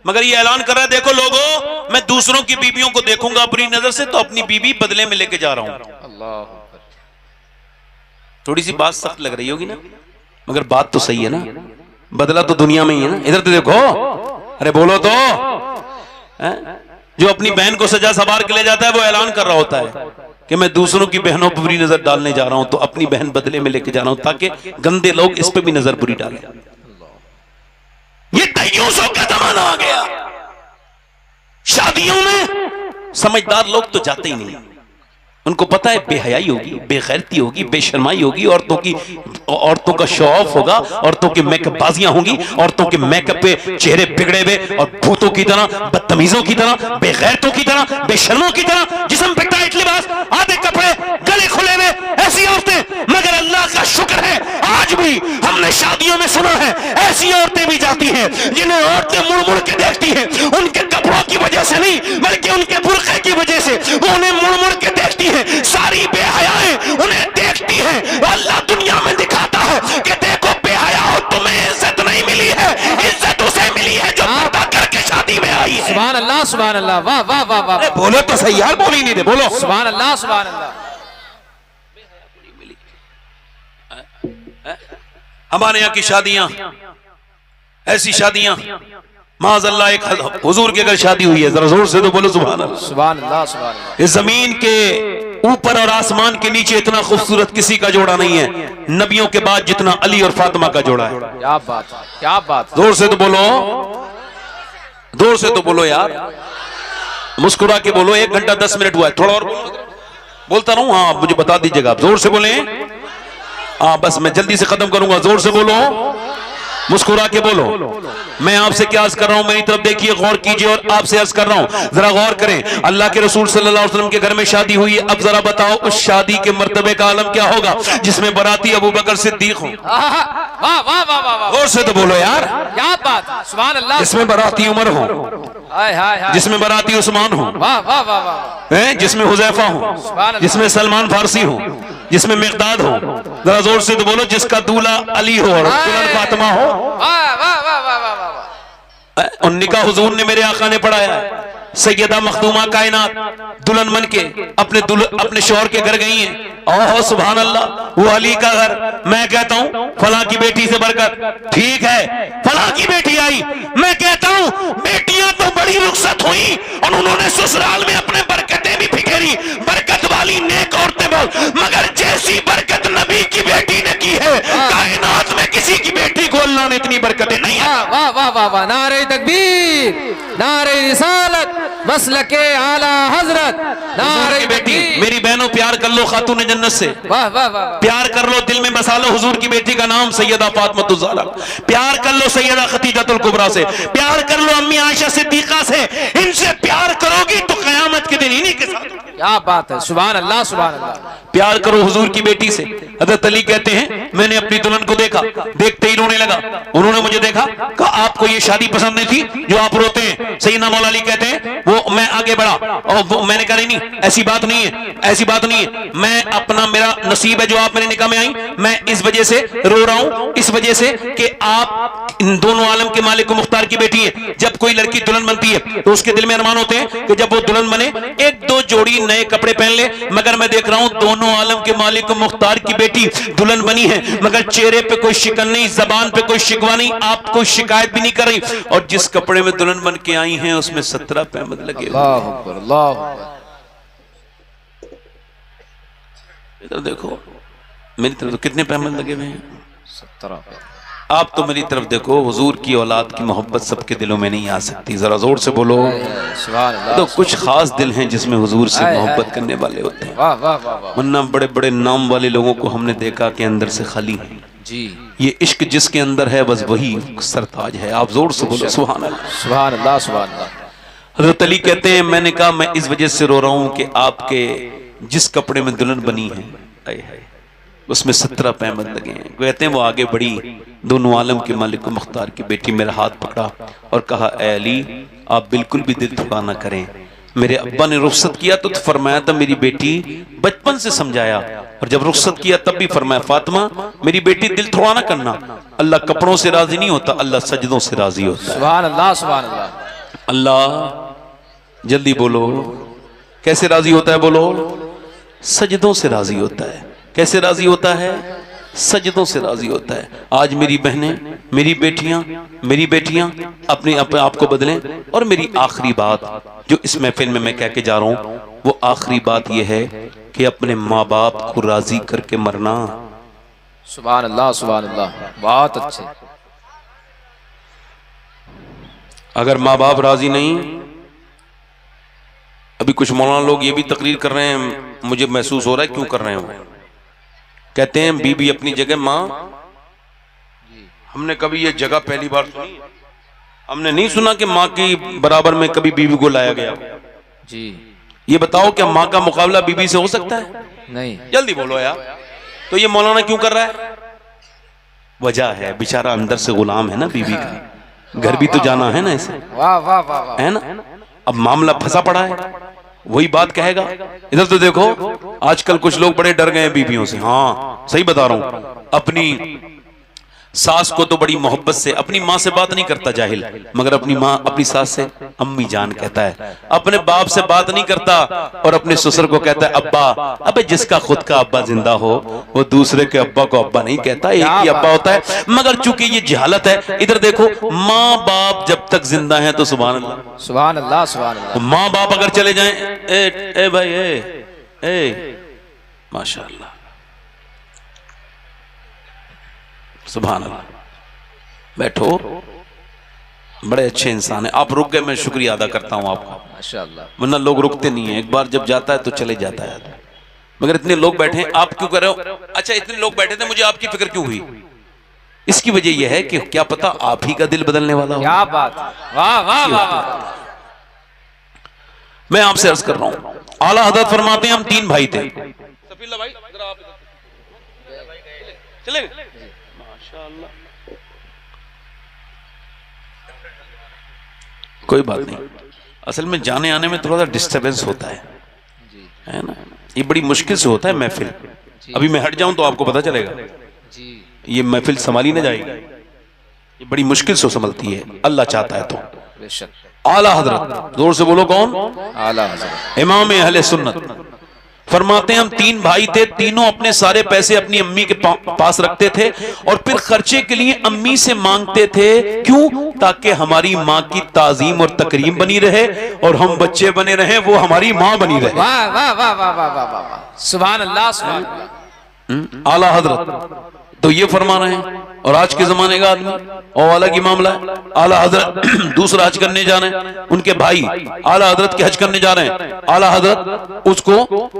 मगर ये ऐलान कर रहा है देखो लोगों, मैं दूसरों की बीबियों को देखूंगा अपनी नजर से तो अपनी बीबी बदले में लेके जा रहा हूं। अल्लाह। थोड़ी सी बात सख्त लग रही होगी ना, मगर बात तो सही है ना, बदला तो दुनिया में ही है ना। इधर तो देखो, अरे बोलो तो, जो अपनी बहन को सजा सवार के ले जाता है वो ऐलान कर रहा होता है कि मैं दूसरों की बहनों पर बुरी नजर डालने जा रहा हूं, तो अपनी बहन बदले में लेके जा रहा हूं ताकि गंदे लोग इस पे भी नजर बुरी डालें। ये तय्यूसों का जमाना आ गया। शादियों में समझदार लोग तो जाते ही नहीं, उनको पता है बेहयाई होगी, बेगैरती होगी, बेशर्माई होगी, औरतों का शो ऑफ होगा, औरतों की मेकअप बाजियां होंगी, औरतों के मेकअप पे चेहरे बिगड़े हुए और भूतों की तरह, बदतमीजों की तरह, बेगैरतों की तरह, बेशर्मों की तरह, जिस्म पे टाइट लिबास, आधे कपड़े, गले खुले हुए, ऐसी औरतें। मगर अल्लाह का शुक्र है आज भी हमने शादियों में सुना है ऐसी औरतें भी जाती हैं जिन्हें औरतें मुड़ मुड़ के देखती हैं, उनके कपड़ों की वजह से नहीं बल्कि उनके बुर्के की वजह से वो उन्हें मुड़ मुड़ के देखती हैं। सारी बेहयाएं उन्हें देखती हैं। अल्लाह दुनिया में दिखाता है कि देखो बेहया हो, तुम्हें इज्जत नहीं मिली है, इज्जत उसे मिली है जो पर्दा करके शादी में आई है। सुभान अल्लाह, सुभान अल्लाह, वाह वाह वाह वाह। बोलो तो सही यार, बोल ही नहीं दे, बोलो सुभान अल्लाह, सुभान अल्लाह। हमारे यहाँ की शादियां, ऐसी शादियां माज़अल्लाह, एक हुजूर की अगर शादी हुई है, जरा जोर से तो बोलो सुभान अल्लाह, सुभान अल्लाह, सुभान अल्लाह। इस जमीन के ऊपर और आसमान के नीचे इतना खूबसूरत किसी का जोड़ा नहीं है नबियों के बाद जितना अली और फातिमा का जोड़ा है। क्या बात, क्या बात। जोर से तो बोलो, जोर से तो बोलो यार, मुस्कुरा के बोलो। 1 घंटा 10 मिनट हुआ है, थोड़ा और बोलता रहूं? हाँ, मुझे बता दीजिएगा आप, जोर से बोले। हाँ बस मैं जल्दी से खत्म करूंगा, जोर से बोलो, मुस्कुरा के बोलो। मैं आपसे क्या अर्ज कर रहा हूं, मेरी तरफ देखिए, गौर कीजिए, और आपसे अर्ज कर रहा हूं जरा गौर करें। अल्लाह के रसूल सल्लल्लाहु अलैहि वसल्लम के घर में शादी हुई है, अब जरा बताओ उस शादी के मर्तबे का आलम क्या होगा जिसमें बराती अबू बकर सिद्दीक हो। वाह वाह वाह वाह। गौर से तो बोलो यार, क्या बात, सुभान अल्लाह। जिसमें बराती उमर हो, हाय हाय हाय, जिसमें बराती उस्मान हो, वाह वाह वाह वाह, जिसमें हुजैफा हो, जिसमें सलमान फारसी हो, जिसमें मिक़दाद हो। जरा जोर से तो बोलो, जिसका दूल्हा अली हो और दुल्हन फातिमा हो। वाह वाह वाह वाह वाह वाह। और निकाह हुजूर ने, मेरे आका ने पढ़ाया है। सैयदा मखदूमा कायनात दुल्हन बन के अपने शौहर के घर गई हैं। ओहो सुभान अल्लाह, वो अली का घर। मैं कहता हूँ फला की बेटी से बरकत, ठीक है फला की बेटी आई, मैं कहता हूँ बेटियां तो बड़ी रुखसत हुई और उन्होंने ससुराल में अपने बरकतें भी बिखेरी, बरकत वाली नेक औरतें बोल, मगर जैसी बरकत नबी की बेटी ने की है कायनात में किसी की बेटी को अल्लाह ने इतनी बरकतें नहीं है। वाह वाह वाह वाह, नारे तकबीर, नारे रिसालत, मसलके आला हजरत, नारे बेटी। मेरी बहनों प्यार कर लो खातून जन्नत से, वाह वाह वाह, प्यार कर लो, दिल में बसा लो हुजूर की बेटी का नाम सैयदा फातिमा ज़हरा, प्यार कर लो सैयदा खदीजतुल कुबरा से, प्यार कर लो अम्मी आयशा सिद्दीका से। इनसे प्यार करोगी तो कयामत के दिन इन्हीं के साथ। क्या बात है, सुभान अल्लाह, सुभान अल्लाह। प्यार करो हुजूर की बेटी से। हज़रत अली कहते हैं मैंने अपनी दुल्हन को देखा, देखते ही रोने लगा। उन्होंने मुझे देखा, कहा आपको ये शादी पसंद नहीं थी जो आप रोते हैं। सैयदना मौला अली कहते हैं वो मैं आगे बढ़ा और वो मैंने कहा नहीं ऐसी बात नहीं है, ऐसी बात नहीं है, मैं अपना मेरा नसीब है जो आप मेरे निकाह में आई, मैं इस वजह से रो रहा हूं, इस वजह से कि आप इन दोनों आलम के मालिक को मुख्तार की बेटी है। जब कोई लड़की दुल्हन बनती है तो उसके दिल में अरमान होते हैं कि जब वो दुल्हन बने 1-2 जोड़ी नए कपड़े पहन ले, मगर मैं देख रहा हूं दोनों आलम के मालिक को मुख्तार की बेटी दुल्हन बनी है, मगर चेहरे पे कोई शिकन नहीं, जबान पे कोई शिकवा नहीं, आप कोई शिकायत भी नहीं कर रही, और जिस कपड़े में दुल्हन बन के आई हैं उसमें 17 पैमद लगे हुए। इधर देखो, मेरी तरफ तो कितने पैमद लगे हुए हैं? 17। आप तो मेरी तरफ देखो, हुजूर की औलाद की मोहब्बत सबके दिलों में नहीं आ सकती, जरा जोर से बोलो। तो कुछ खास दिल हैं जिसमें हुजूर से मोहब्बत करने वाले होते हैं, वरना बड़े बड़े नाम वाले लोगों को हमने देखा कि अंदर से खाली हैं जी। ये इश्क जिसके अंदर है बस वही सरताज है। आप जोर से बोलो सुभान अल्लाह, सुभान अल्लाह, सुभान अल्लाह। हज़रत अली कहते हैं मैंने कहा मैं इस वजह से रो रहा हूं कि आपके जिस कपड़े में दुल्हन बनी है उसमें 17 पैमद लगे हैं। कहते हैं वो आगे बढ़ी, दोनों आलम के मालिक को मुख्तार की बेटी मेरा हाथ पकड़ा और कहा ए अली आप बिल्कुल भी दिल थका ना करें। मेरे अब्बा ने रुखसत किया तो फरमाया था मेरी बेटी, बचपन से समझाया, और जब रुखसत किया तब भी फरमाया फातिमा मेरी बेटी दिल थोड़ा ना करना, अल्लाह कपड़ों से राजी नहीं होता, अल्लाह सजदों से राजी होता है। सुभान अल्लाह, सुभान अल्लाह। अल्लाह जल्दी बोलो कैसे राजी होता है? बोलो सजदों से राजी होता है। कैसे राजी होता है? सजदों से राजी होता है। आज मेरी बहनें मेरी बेटियां अपने आप को बदलें। और मेरी आखिरी बात जो इस महफिल में मैं कह के जा रहा हूं, वो आखिरी बात यह है कि अपने माँ बाप को राजी करके मरना। सुभान अल्लाह, सुभान अल्लाह, बहुत अच्छे। अगर माँ बाप राजी नहीं, अभी कुछ मौलाना लोग ये भी तकरीर कर रहे हैं, मुझे महसूस हो रहा है क्यों कर रहे हैं, कहते हैं बीबी अपनी जगह माँ। हमने कभी ये जगह पहली बार सुनी, हमने नहीं सुना कि माँ की बराबर में कभी बीबी को लाया गया जी। ये बताओ क्या माँ का मुकाबला बीबी से हो सकता है? नहीं। जल्दी बोलो यार। तो ये मौलाना क्यों कर रहा है? वजह है, बेचारा अंदर से गुलाम है ना बीबी का, घर भी तो जाना है ना इसे। वाह वाह वाह वाह, है ना। अब मामला फंसा पड़ा है, वही बात कहेगा। इधर तो देखो आजकल कुछ लोग बड़े डर गए हैं बीबियों से। हाँ सही बता रहा हूं। अपनी सास को तो बड़ी मोहब्बत से, अपनी माँ से बात नहीं करता जाहिल, मगर अपनी माँ अपनी सास से अम्मी जान कहता है। अपने बाप से बात नहीं करता और अपने ससुर को कहता है अब्बा। अबे जिसका खुद का अब्बा जिंदा हो वो दूसरे के अब्बा को अब्बा नहीं कहता, एक ही अब्बा होता है। मगर चूंकि ये जहालत है, इधर देखो माँ बाप जब तक जिंदा है तो सुभान अल्लाह, सुभान अल्लाह, सुभान अल्लाह। माँ बाप अगर चले जाएं, ए भाई ए माशाअल्लाह, सुभान अल्लाह, बैठो, बड़े अच्छे इंसान है आप। रुक गए, मैं शुक्रिया अदा करता हूं आपका, माशाअल्लाह। वरना लोग रुकते नहीं है, एक बार जब जाता है तो चले जाता है। मगर इतने लोग बैठे हैं, आप क्यों कर रहे हो? अच्छा इतने लोग बैठे थे, मुझे आपकी फिक्र क्यों हुई? इसकी वजह यह है कि क्या पता आप ही का दिल बदलने वाला हो। क्या बात, वाह वाह वाह। मैं आपसे अर्ज कर रहा हूं, आला हजरत फरमाते हैं हम 3 भाई थे। सफीला भाई जरा आप चले माशाअल्लाह, कोई बात नहीं। असल में जाने आने में थोड़ा सा डिस्टरबेंस होता है ना, ये बड़ी मुश्किल से होता है महफिल। अभी मैं हट जाऊं तो आपको पता चलेगा ये महफिल संभाली ना जाएगी, ये बड़ी मुश्किल से संभलती है, अल्लाह चाहता है तो। बेशक। आला हजरत, जोर से बोलो कौन? आला हजरत इमाम अहले सुन्नत फरमाते हैं हम 3 भाई थे, तीनों अपने सारे पैसे अपनी अम्मी के पास रखते थे और फिर खर्चे के लिए अम्मी से मांगते थे। क्यों? ताकि हमारी माँ की ताजीम और तकरीम बनी रहे और हम बच्चे बने रहे, वो हमारी माँ बनी रहे। वाह वाह वाह वाह वाह वाह वाह, सुभान अल्लाह, सुभान अल्लाह। आला हजरत तो ये फरमा रहे हैं। और आज के जमाने का आदमी और अलग ही मामला है। आला हजरत दूसरा हज करने जा रहे हैं, उनके भाई आला हजरत के हज करने जा रहे हैं। आला हजरत उसको,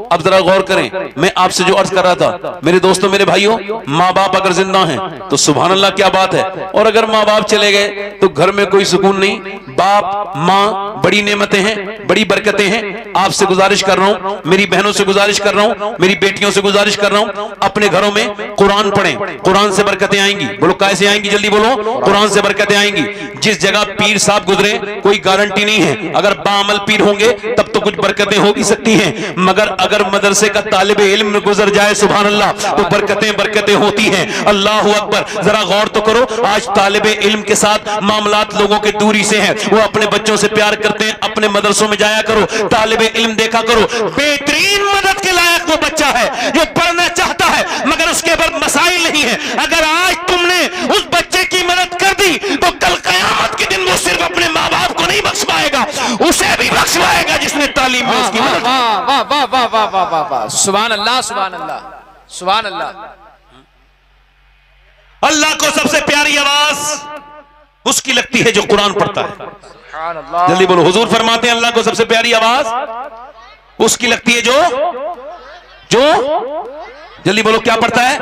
अब जरा गौर करें, मैं आपसे जो अर्ज कर रहा था मेरे दोस्तों मेरे भाइयों, माँ बाप अगर जिंदा हैं तो सुभान अल्लाह क्या बात है, और अगर माँ बाप चले गए तो घर में कोई सुकून नहीं। बाप माँ बड़ी नेमतें हैं, बड़ी बरकतें हैं। आपसे गुजारिश कर रहा हूँ, मेरी बहनों से गुजारिश कर रहा हूँ, मेरी बेटियों से गुजारिश कर रहा हूँ, अपने घरों में कुरान पढ़ें, कुरान से बरकतें आएंगी। बोलो कैसे आएंगी? जल्दी बोलो। कुरान से बरकतें आएंगी। जिस जगह पीर साहब गुजरे कोई गारंटी नहीं है, अगर बाअमल पीर होंगे तब तो कुछ बरकतें हो भी सकती हैं, मगर अगर मदरसे का तालिबे इल्म गुजर जाए सुभान अल्लाह तो बरकतें होती हैं। अल्लाह अकबर। जरा गौर तो करो, आज तालिबे इल्म के साथ मामलात लोगों के दूरी से हैं, वो अपने बच्चों से प्यार करते हैं, अपने मदरसों में जाया करो, तालिबे इल्म देखा करो। बेहतरीन मदद के लायक वो बच्चा है जो पढ़ना चाहता है मगर उसके पर मसाइल नहीं है। अगर आज तुमने उस बच्चे की मदद कर दी तो कल कयामत के दिन वो सिर्फ अपने माँ बाप को नहीं बख्श पाएगा, उसे भी बख्श पाएगा जिसने तालीम में उसकी मदद। वाह वाह वाह वाह वाह वाह वाह वाह, सुभान अल्लाह, सुभान अल्लाह, सुभान अल्लाह। अल्लाह को सबसे प्यारी आवाज उसकी लगती है जो कुरान पढ़ता है। जल्दी बोलो। हुजूर फरमाते हैं अल्लाह को सबसे प्यारी आवाज उसकी लगती है जो जल्दी बोलो क्या पढ़ता है?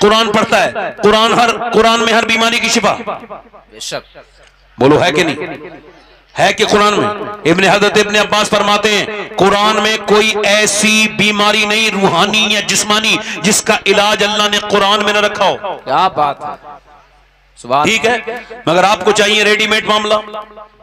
कुरान पढ़ता है। कुरान में हर बीमारी की शिफा। बेशक। बोलो है कि नहीं? है कि कुरान में? हजरत इब्ने अब्बास फरमाते हैं कुरान में कोई ऐसी बीमारी नहीं रूहानी या जिस्मानी जिसका इलाज अल्लाह ने कुरान में न रखा हो। क्या बात है, सुभान। ठीक है, मगर आपको चाहिए रेडीमेड मामला,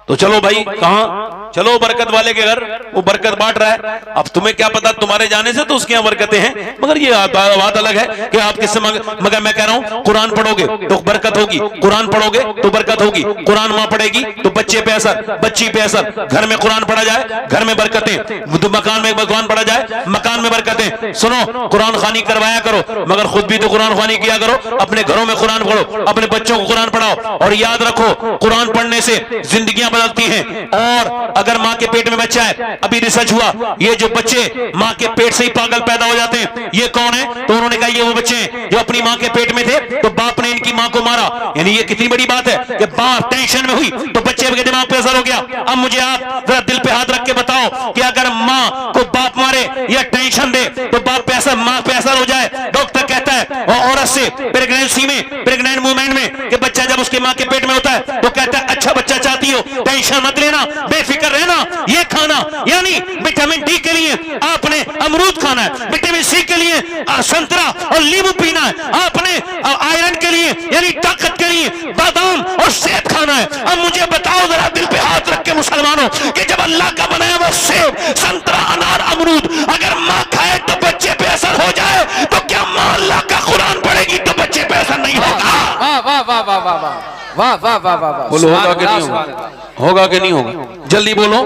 तो चलो भाई, कहाँ चलो बरकत वाले के घर, वो बरकत बांट रहा है। अब तुम्हें क्या पता, तुम्हारे जाने से तो उसके यहाँ बरकतें हैं, मगर ये बात अलग है कि आप किससे मगर मैं कह रहा हूँ कुरान पढ़ोगे तो बरकत होगी, कुरान पढ़ोगे तो बरकत होगी, कुरान माँ पढ़ेगी तो बच्चे पे असर, बच्ची पे असर, घर में कुरान पढ़ा जाए घर में बरकतें, तो मकान में कुरान पढ़ा जाए मकान में बरकतें। सुनो, कुरान खानी करवाया करो, मगर खुद भी तो कुरान खानी किया करो, अपने घरों में कुरान पढ़ो, अपने बच्चों को कुरान पढ़ाओ। और याद रखो, कुरान पढ़ने से जिंदगियां बदलती हैं। और अगर माँ के पेट में बच्चा है, अभी रिसर्च हुआ, ये जो बच्चे माँ के पेट से ही पागल पैदा हो जाते हैं, ये कौन है? तो उन्होंने कहा ये वो बच्चे हैं जो अपनी माँ के पेट में थे तो बाप ने इनकी माँ को मारा। यानी ये कितनी बड़ी बात है कि बाप टेंशन में हुई तो बच्चे के दिमाग पे असर हो गया। अब मुझे आप जरा दिल पे हाथ रख के बताओ कि अगर माँ को बाप मारे या टेंशन दे तो बाप पे असर, माँ पे असर हो जाए। डॉक्टर कहता है और औरत से प्रेगनेंसी में, प्रेग्नेंट मूवमेंट में कि बच्चा जब उसके माँ के पेट में होता है तो कहता है अच्छा बच्चा चाहती हो, टेंशन मत लेना, बेफिक्र रहना, ये खाना, यानी विटामिन डी के लिए आपने अमरूद खाना है, विटामिन सी के लिए संतरा और नींबू पीना है, आपने आयरन के लिए यानी ताकत के लिए बादाम और सेब खाना है। अब मुझे बताओ जरा दिल पे हाथ रख के मुसलमानों कि जब अल्लाह का बनाया हुआ सेब, संतरा, अनार, अमरूद अगर माँ खाए तो बच्चे पे असर हो जाए, तो क्या माँ अल्लाह का कुरान पढ़ेगी तो बच्चे पे असर नहीं होगा? वाह वाह वाह वाह वाह वाह वाह वाह वाह वाह वाह। बोलो होगा कि नहीं होगा? होगा कि नहीं होगा? जल्दी बोलो,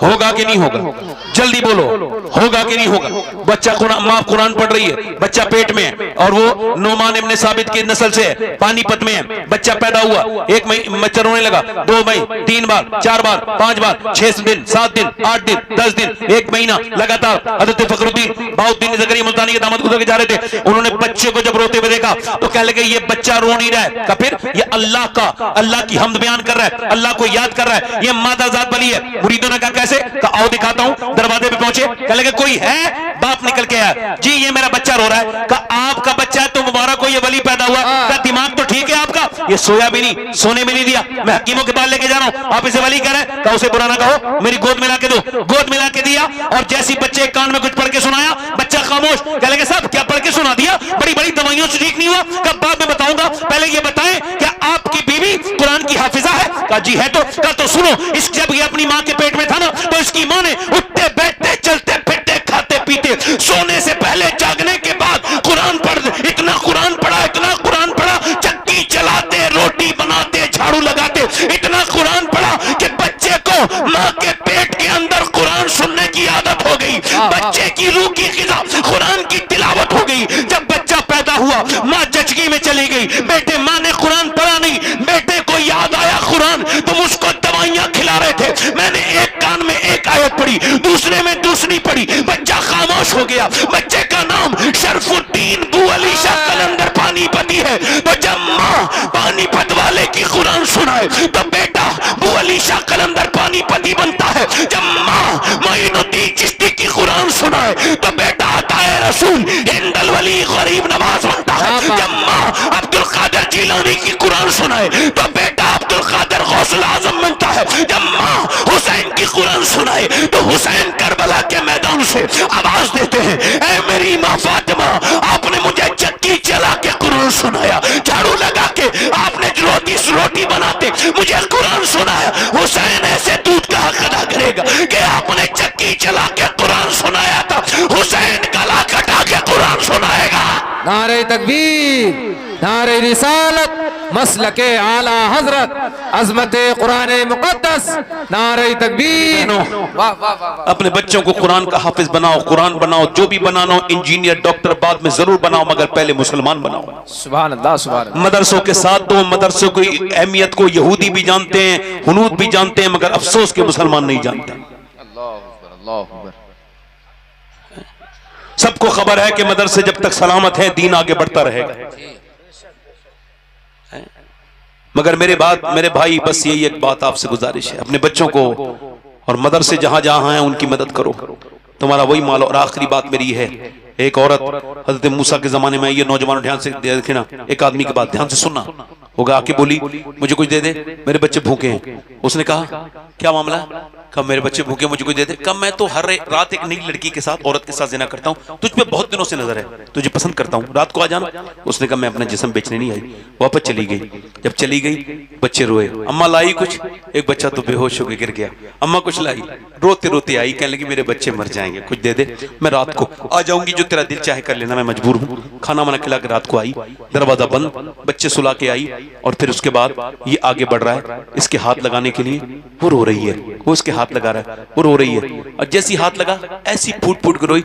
होगा कि नहीं होगा? जल्दी बोलो, होगा कि नहीं होगा? बच्चा कुरान, माँ कुरान पढ़ रही है, बच्चा पेट में है और वो नोमान इब्ने साबित की नस्ल से है, पानीपत में है, बच्चा पैदा हुआ, एक महीना रोने लगा, 2 महीने, 3 बार, 4 बार, 5 बार, 6 दिन, 7 दिन, 8 दिन, 10 दिन, 1 महीना लगातार। हज़रत फखरुद्दीन बाउद्दीन ज़करिया मुल्तानी के दामाद गुजर के जा रहे थे, उन्होंने बच्चे को जब रोते हुए देखा तो कहने लगे ये बच्चा रो नहीं रहा है, फिर ये अल्लाह की हमद बयान कर रहा है, अल्लाह को याद कर रहा है, ये मादाजात बली है। मुरीदों ने कहा कैसे? कहा आओ दिखाता हूं। दरवाजे पे पहुंचे, कहने लगे कोई है? बाप निकल के आया, जी ये मेरा बच्चा रो रहा है। कहा आपका बच्चा है तो मुबारक को ये वली पैदा हुआ। कहा दिमाग तो ठीक है आपका, ये सोया भी नहीं, सोने भी नहीं दिया, मैं हकीमों के पास लेके जा रहा हूं, आप इसे वली कह रहे हैं। कहा उसे बुरा ना कहो, मेरी गोद मिला के दो। गोद मिला के दिया और जैसी बच्चे कान में कुछ पढ़ के सुनाया, बच्चा खामोश। कहने लगे साहब क्या पढ़ के सुना दिया? बड़ी बड़ी दवाइयों से ठीक नहीं हुआ। कहा बाद में बताऊंगा, पहले ये बताएं क्या आपकी बीवी कुरान की हाफिजा है? कहा जी है। तो कहा तो सुनो, इस जब ये अपनी माँ के पेट में था ना तो इसकी माँ ने उठते बैठते चलते फिरते खाते पीते सोने से पहले जागने के बाद कुरान पढ़, इतना कुरान पढ़ा, इतना कुरान पढ़ा, चक्की चलाते, रोटी बनाते, झाड़ू लगाते, इतना कुरान पढ़ा कि बच्चे को माँ के पेट के अंदर कुरान सुनने की आदत हो गई, बच्चे की रूह की ग़िज़ा कुरान की तिलावत हो गई। जब बच्चा पैदा हुआ माँ जचगी में चली गई, बेटे माँ ने कुरान पढ़ा नहीं, बेटे को याद आया कुरान, तुम उसको दवाइयां खिला रहे थे, मैंने एक कान में एक आयत पढ़ी, दूसरे में दूसरी पढ़ी, बच्चा खामोश हो गया। बच्चे का नाम शरफुद्दीन बू अली शाह कलंदर पानीपती है। तो जब माँ पानीपत वाले की कुरान सुनाए तो बेटा बू अली शाह कलंदर पानीपती बनता है। जब माँ मोइनुद्दीन चिश्ती की कुरान सुनाए तो बेटा अताए रसूल हिंदल वली गरीब नवाज बनता है। जब माँ अब्दुल कादिर जिलानी की कुरान सुनाए तो बेटा अब्दुल कादिर गौसुल आजम बनता है। जब माँ हुसैन की कुरान सुनाए तो हुसैन करबला के मैदान से आवाज देते हैं, ऐ मेरी माँ फातिमा, आपने मुझे चक्की चला के कुरान सुनाया, झाड़ू लगा के आपने रोटी बनाते मुझे कुरान सुनाया। हुसैन ऐसे दूध का हक अदा करेगा कि आपने चक्की चला के कुरान सुनाया था, हुसैन गला कटा के कुरान सुनाएगा। नारे तकबीर, नारे रिसालत, मसलके आला हजरत, अजमते कुरान मुकद्दस, नारे तकबीर। वाह वाह वाह। अपने बच्चों को कुरान का हाफिज बनाओ, कुरान बनाओ, जो भी बनाना हो, इंजीनियर डॉक्टर बाद में जरूर बनाओ, मगर पहले मुसलमान बनाओ। सुभान अल्लाह, सुभान अल्लाह। मदरसों के साथ तो मदरसों की अहमियत को यहूदी भी जानते हैं, हुनूद भी जानते हैं, मगर अफसोस के मुसलमान नहीं जानते। अल्लाह अकबर, अल्लाह अकबर। सबको खबर है कि मदरसे जब तक सलामत है दीन आगे बढ़ता रहेगा, मगर मेरे भाई बस यही एक बात आपसे गुजारिश है, अपने बच्चों को और मदरसे जहां जहां हैं उनकी मदद करो, तुम्हारा वही माल। और आखिरी बात मेरी है, एक औरत हजरत मूसा के जमाने में, ये नौजवान ध्यान से देखना, एक आदमी की बात ध्यान से सुनना, होगा, आके बोली मुझे कुछ दे दे, मेरे बच्चे भूखे हैं। उसने कहा क्या मामला? कब मेरे बच्चे भूखे, मुझे कुछ दे दे। कब मैं तो हर रात एक नई लड़की के साथ, औरत के साथ जिना करता हूँ, तुझ पे बहुत दिनों से नजर है, तुझे पसंद करता हूँ, रात को आ जाना। उसने कहा मैं अपना जिस्म बेचने नहीं आई। वापस चली गई। जब चली गई बच्चे रोए, अम्मा लाई कुछ, एक बच्चा तो बेहोश होकर गिर गया, अम्मा कुछ लाई, रोते रोते आई, कहने लगी मेरे बच्चे मर जाएंगे, कुछ दे दे, मैं रात को आ जाऊंगी, जो तेरा दिल चाहे कर लेना, मैं मजबूर हूँ। खाना वाना खिला के रात को आई, दरवाजा बंद, बच्चे सुला के आई, और फिर उसके बाद ये आगे बढ़ रहा है इसके हाथ लगाने के लिए, वो रो रही है, वो उसके हाथ लगा रहा है, वो रो रही है, और जैसी हाथ लगा ऐसी फूट फूट कर रोई।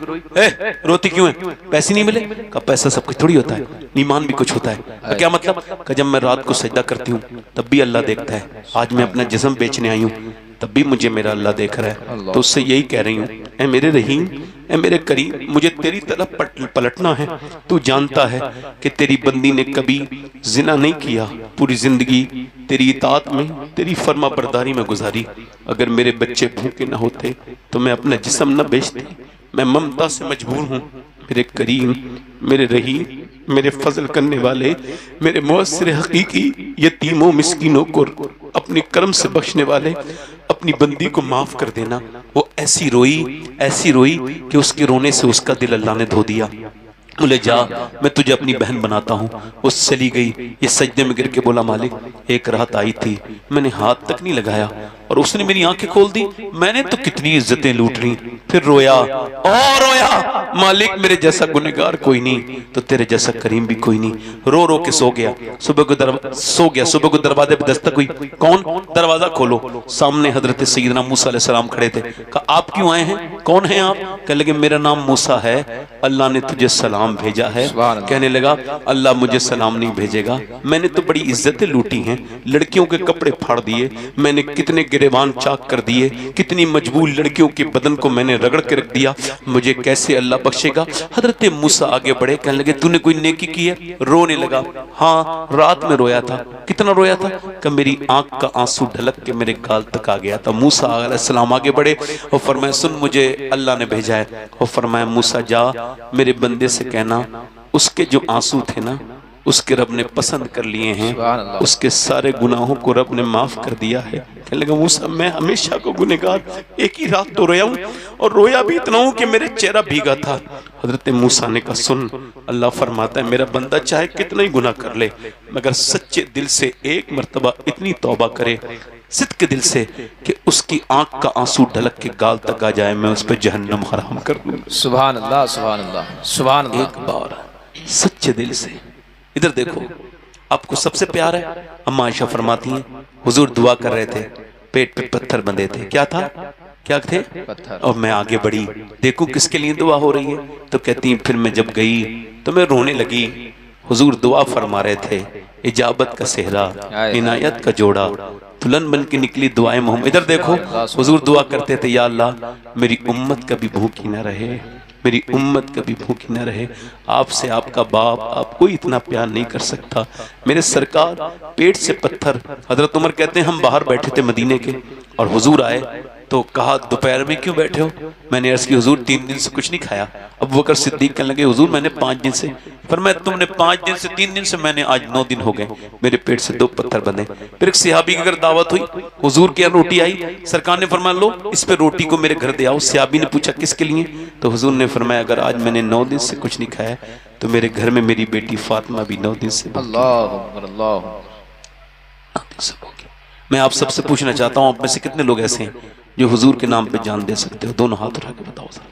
रोती क्यों है? पैसे नहीं मिले? का पैसा सब कुछ थोड़ी होता है, ईमान भी कुछ होता है। क्या मतलब? का जब मैं रात को सजदा करती हूँ तब भी अल्लाह देखता है, आज मैं अपना जिस्म बेचने आई हूँ तब भी मुझे मेरा अल्लाह देख रहा है। तो उससे यही कह रही हूँ, ऐ मेरे रहीम, ऐ मेरे करीम, मुझे तेरी तरफ पलटना है। तू जानता है कि तेरी बंदी ने कभी जिना नहीं किया, पूरी जिंदगी तेरी इताअत में, तेरी फर्मा बरदारी में गुजारी। अगर मेरे बच्चे भूखे न होते तो मैं अपना जिस्म न बेचती। मैं ममता से मजबूर हूँ। मेरे करीम, मेरे रहीम, मेरे फजल करने वाले, मेरे मुअस्सिर हकीकी, यतीमों मिस्कीनों को अपने कर्म से बख्शने वाले, अपनी बंदी को माफ कर देना। वो ऐसी रोई कि उसके रोने से उसका दिल अल्लाह ने धो दिया। बोले जा, मैं तुझे अपनी बहन बनाता हूँ। वो चली गई, ये सजदे में गिर के बोला मालिक एक रात आई थी, मैंने हाथ तक नहीं लगाया और उसने मेरी आंखें खोल दी, मैंने तो कितनी इज्जतें लूट ली। फिर रोया और रोया, मालिक मेरे जैसा गुनहगार कोई नहीं तो तेरे जैसा करीम भी कोई नहीं। रो रो के सो गया। सुबह को दरवाजे पे दस्तक हुई, कौन? दरवाजा खोलो। सामने हजरत सैयदना मूसा अलैहिस्सलाम खड़े थे। कहा आप क्यों आए हैं? कौन है आप? कहने लगे मेरा नाम मूसा है, अल्लाह ने तुझे सलाम भेजा है। कहने लगा अल्लाह मुझे सलाम नहीं भेजेगा, मैंने तो बड़ी इज्जतें लूटी हैं, लड़कियों के कपड़े फाड़ दिए, मैंने कितने गिरेबान चाक कर दिए, कितनी मजबूर लड़कियों के बदन को मैंने रगड़ के रख दिया, मुझे कैसे अल्लाह बख्शेगा? हजरत मूसा आगे बढ़े, कहने लगे तूने कोई नेकी की है? रोने लगा, हाँ रात में रोया था। कितना रोया था? कि मेरी आंख का आंसू ढलक के मेरे गाल तक आ गया था। मूसा अलैहिस्सलाम आगे बढ़े और फरमाया सुन, मुझे अल्लाह ने भेजा है। और फरमाया मूसा जा, मेरे बंदे से कहना उसके जो आंसू थे ना उसके रब ने पसंद कर लिए हैं, उसके सारे गुनाहों को रब ने माफ कर दिया है। कहने लगा मूसा मैं हमेशा को गुनहगार, एक ही रात तो रोया हूँ और रोया भी इतना हूँ कि मेरे चेहरा भीगा था। हजरत मूसा ने कहा सुन, अल्लाह फरमाता है मेरा बंदा चाहे कितना ही गुनाह कर ले मगर सच्चे दिल से एक मर्तबा इतनी तौबा करे सिद्क के दिल से कि उसकी आंख का आंसू ढलक के गाल तक आ जाए, मैं उस पर जहन्नम हराम कर दूंगा। सुभान अल्लाह, सुभान अल्लाह, सुभान अल्लाह। एक बार सच्चे दिल से। इधर देखो, आपको सबसे प्यार है। अम्मा आयशा फरमाती हैं हुजूर दुआ कर रहे थे, पेट पे पत्थर बंधे थे। क्या था? क्या थे? पत्थर। और मैं आगे बढ़ी, देखूं किसके लिए दुआ हो रही है, तो कहती हैं फिर मैं जब गई तो मैं रोने लगी। हुजूर दुआ फरमा रहे थे, इजाबत का सेहरा, इनायत का जोड़ा, दुल्हन बन के निकली दुआएं मोहम्मद। इधर देखो, हुजूर दुआ करते थे या अल्लाह मेरी उम्मत कभी भूखी ना रहे, मेरी उम्मत कभी भूखी न रहे। आपसे आपका बाप आपको इतना प्यार नहीं कर सकता। मेरे सरकार पेट से पत्थर। हजरत उमर कहते हैं हम बाहर बैठे थे मदीने के और हुजूर आए तो कहा दोपहर में क्यों बैठे हो? मैंने अर्ज की हुजूर 3 दिन से कुछ नहीं खाया। अबू बकर सिद्दीक कहने लगे हुजूर मैंने 5 दिन से। फरमाया तुमने 5 दिन से 3 दिन से, मैंने आज 9 दिन हो गए, मेरे पेट से 2 पत्थर बंधे। फिर एक सहाबी की अगर दावत हुई, हुजूर के यहाँ रोटी आई, सरकार ने फरमाया लो इस पे रोटी को मेरे घर दे आओ। सहाबी ने पूछा किसके लिए? तो हुजूर ने फरमाया अगर आज मैंने 9 दिन से कुछ नहीं खाया तो मेरे घर में मेरी बेटी फातिमा भी 9 दिन से। मैं आप सबसे पूछना चाहता हूँ, आप में से कितने लोग ऐसे हैं जो हुजूर के नाम पे जान दे सकते हो? दोनों हाथ उठा के बताओ सर।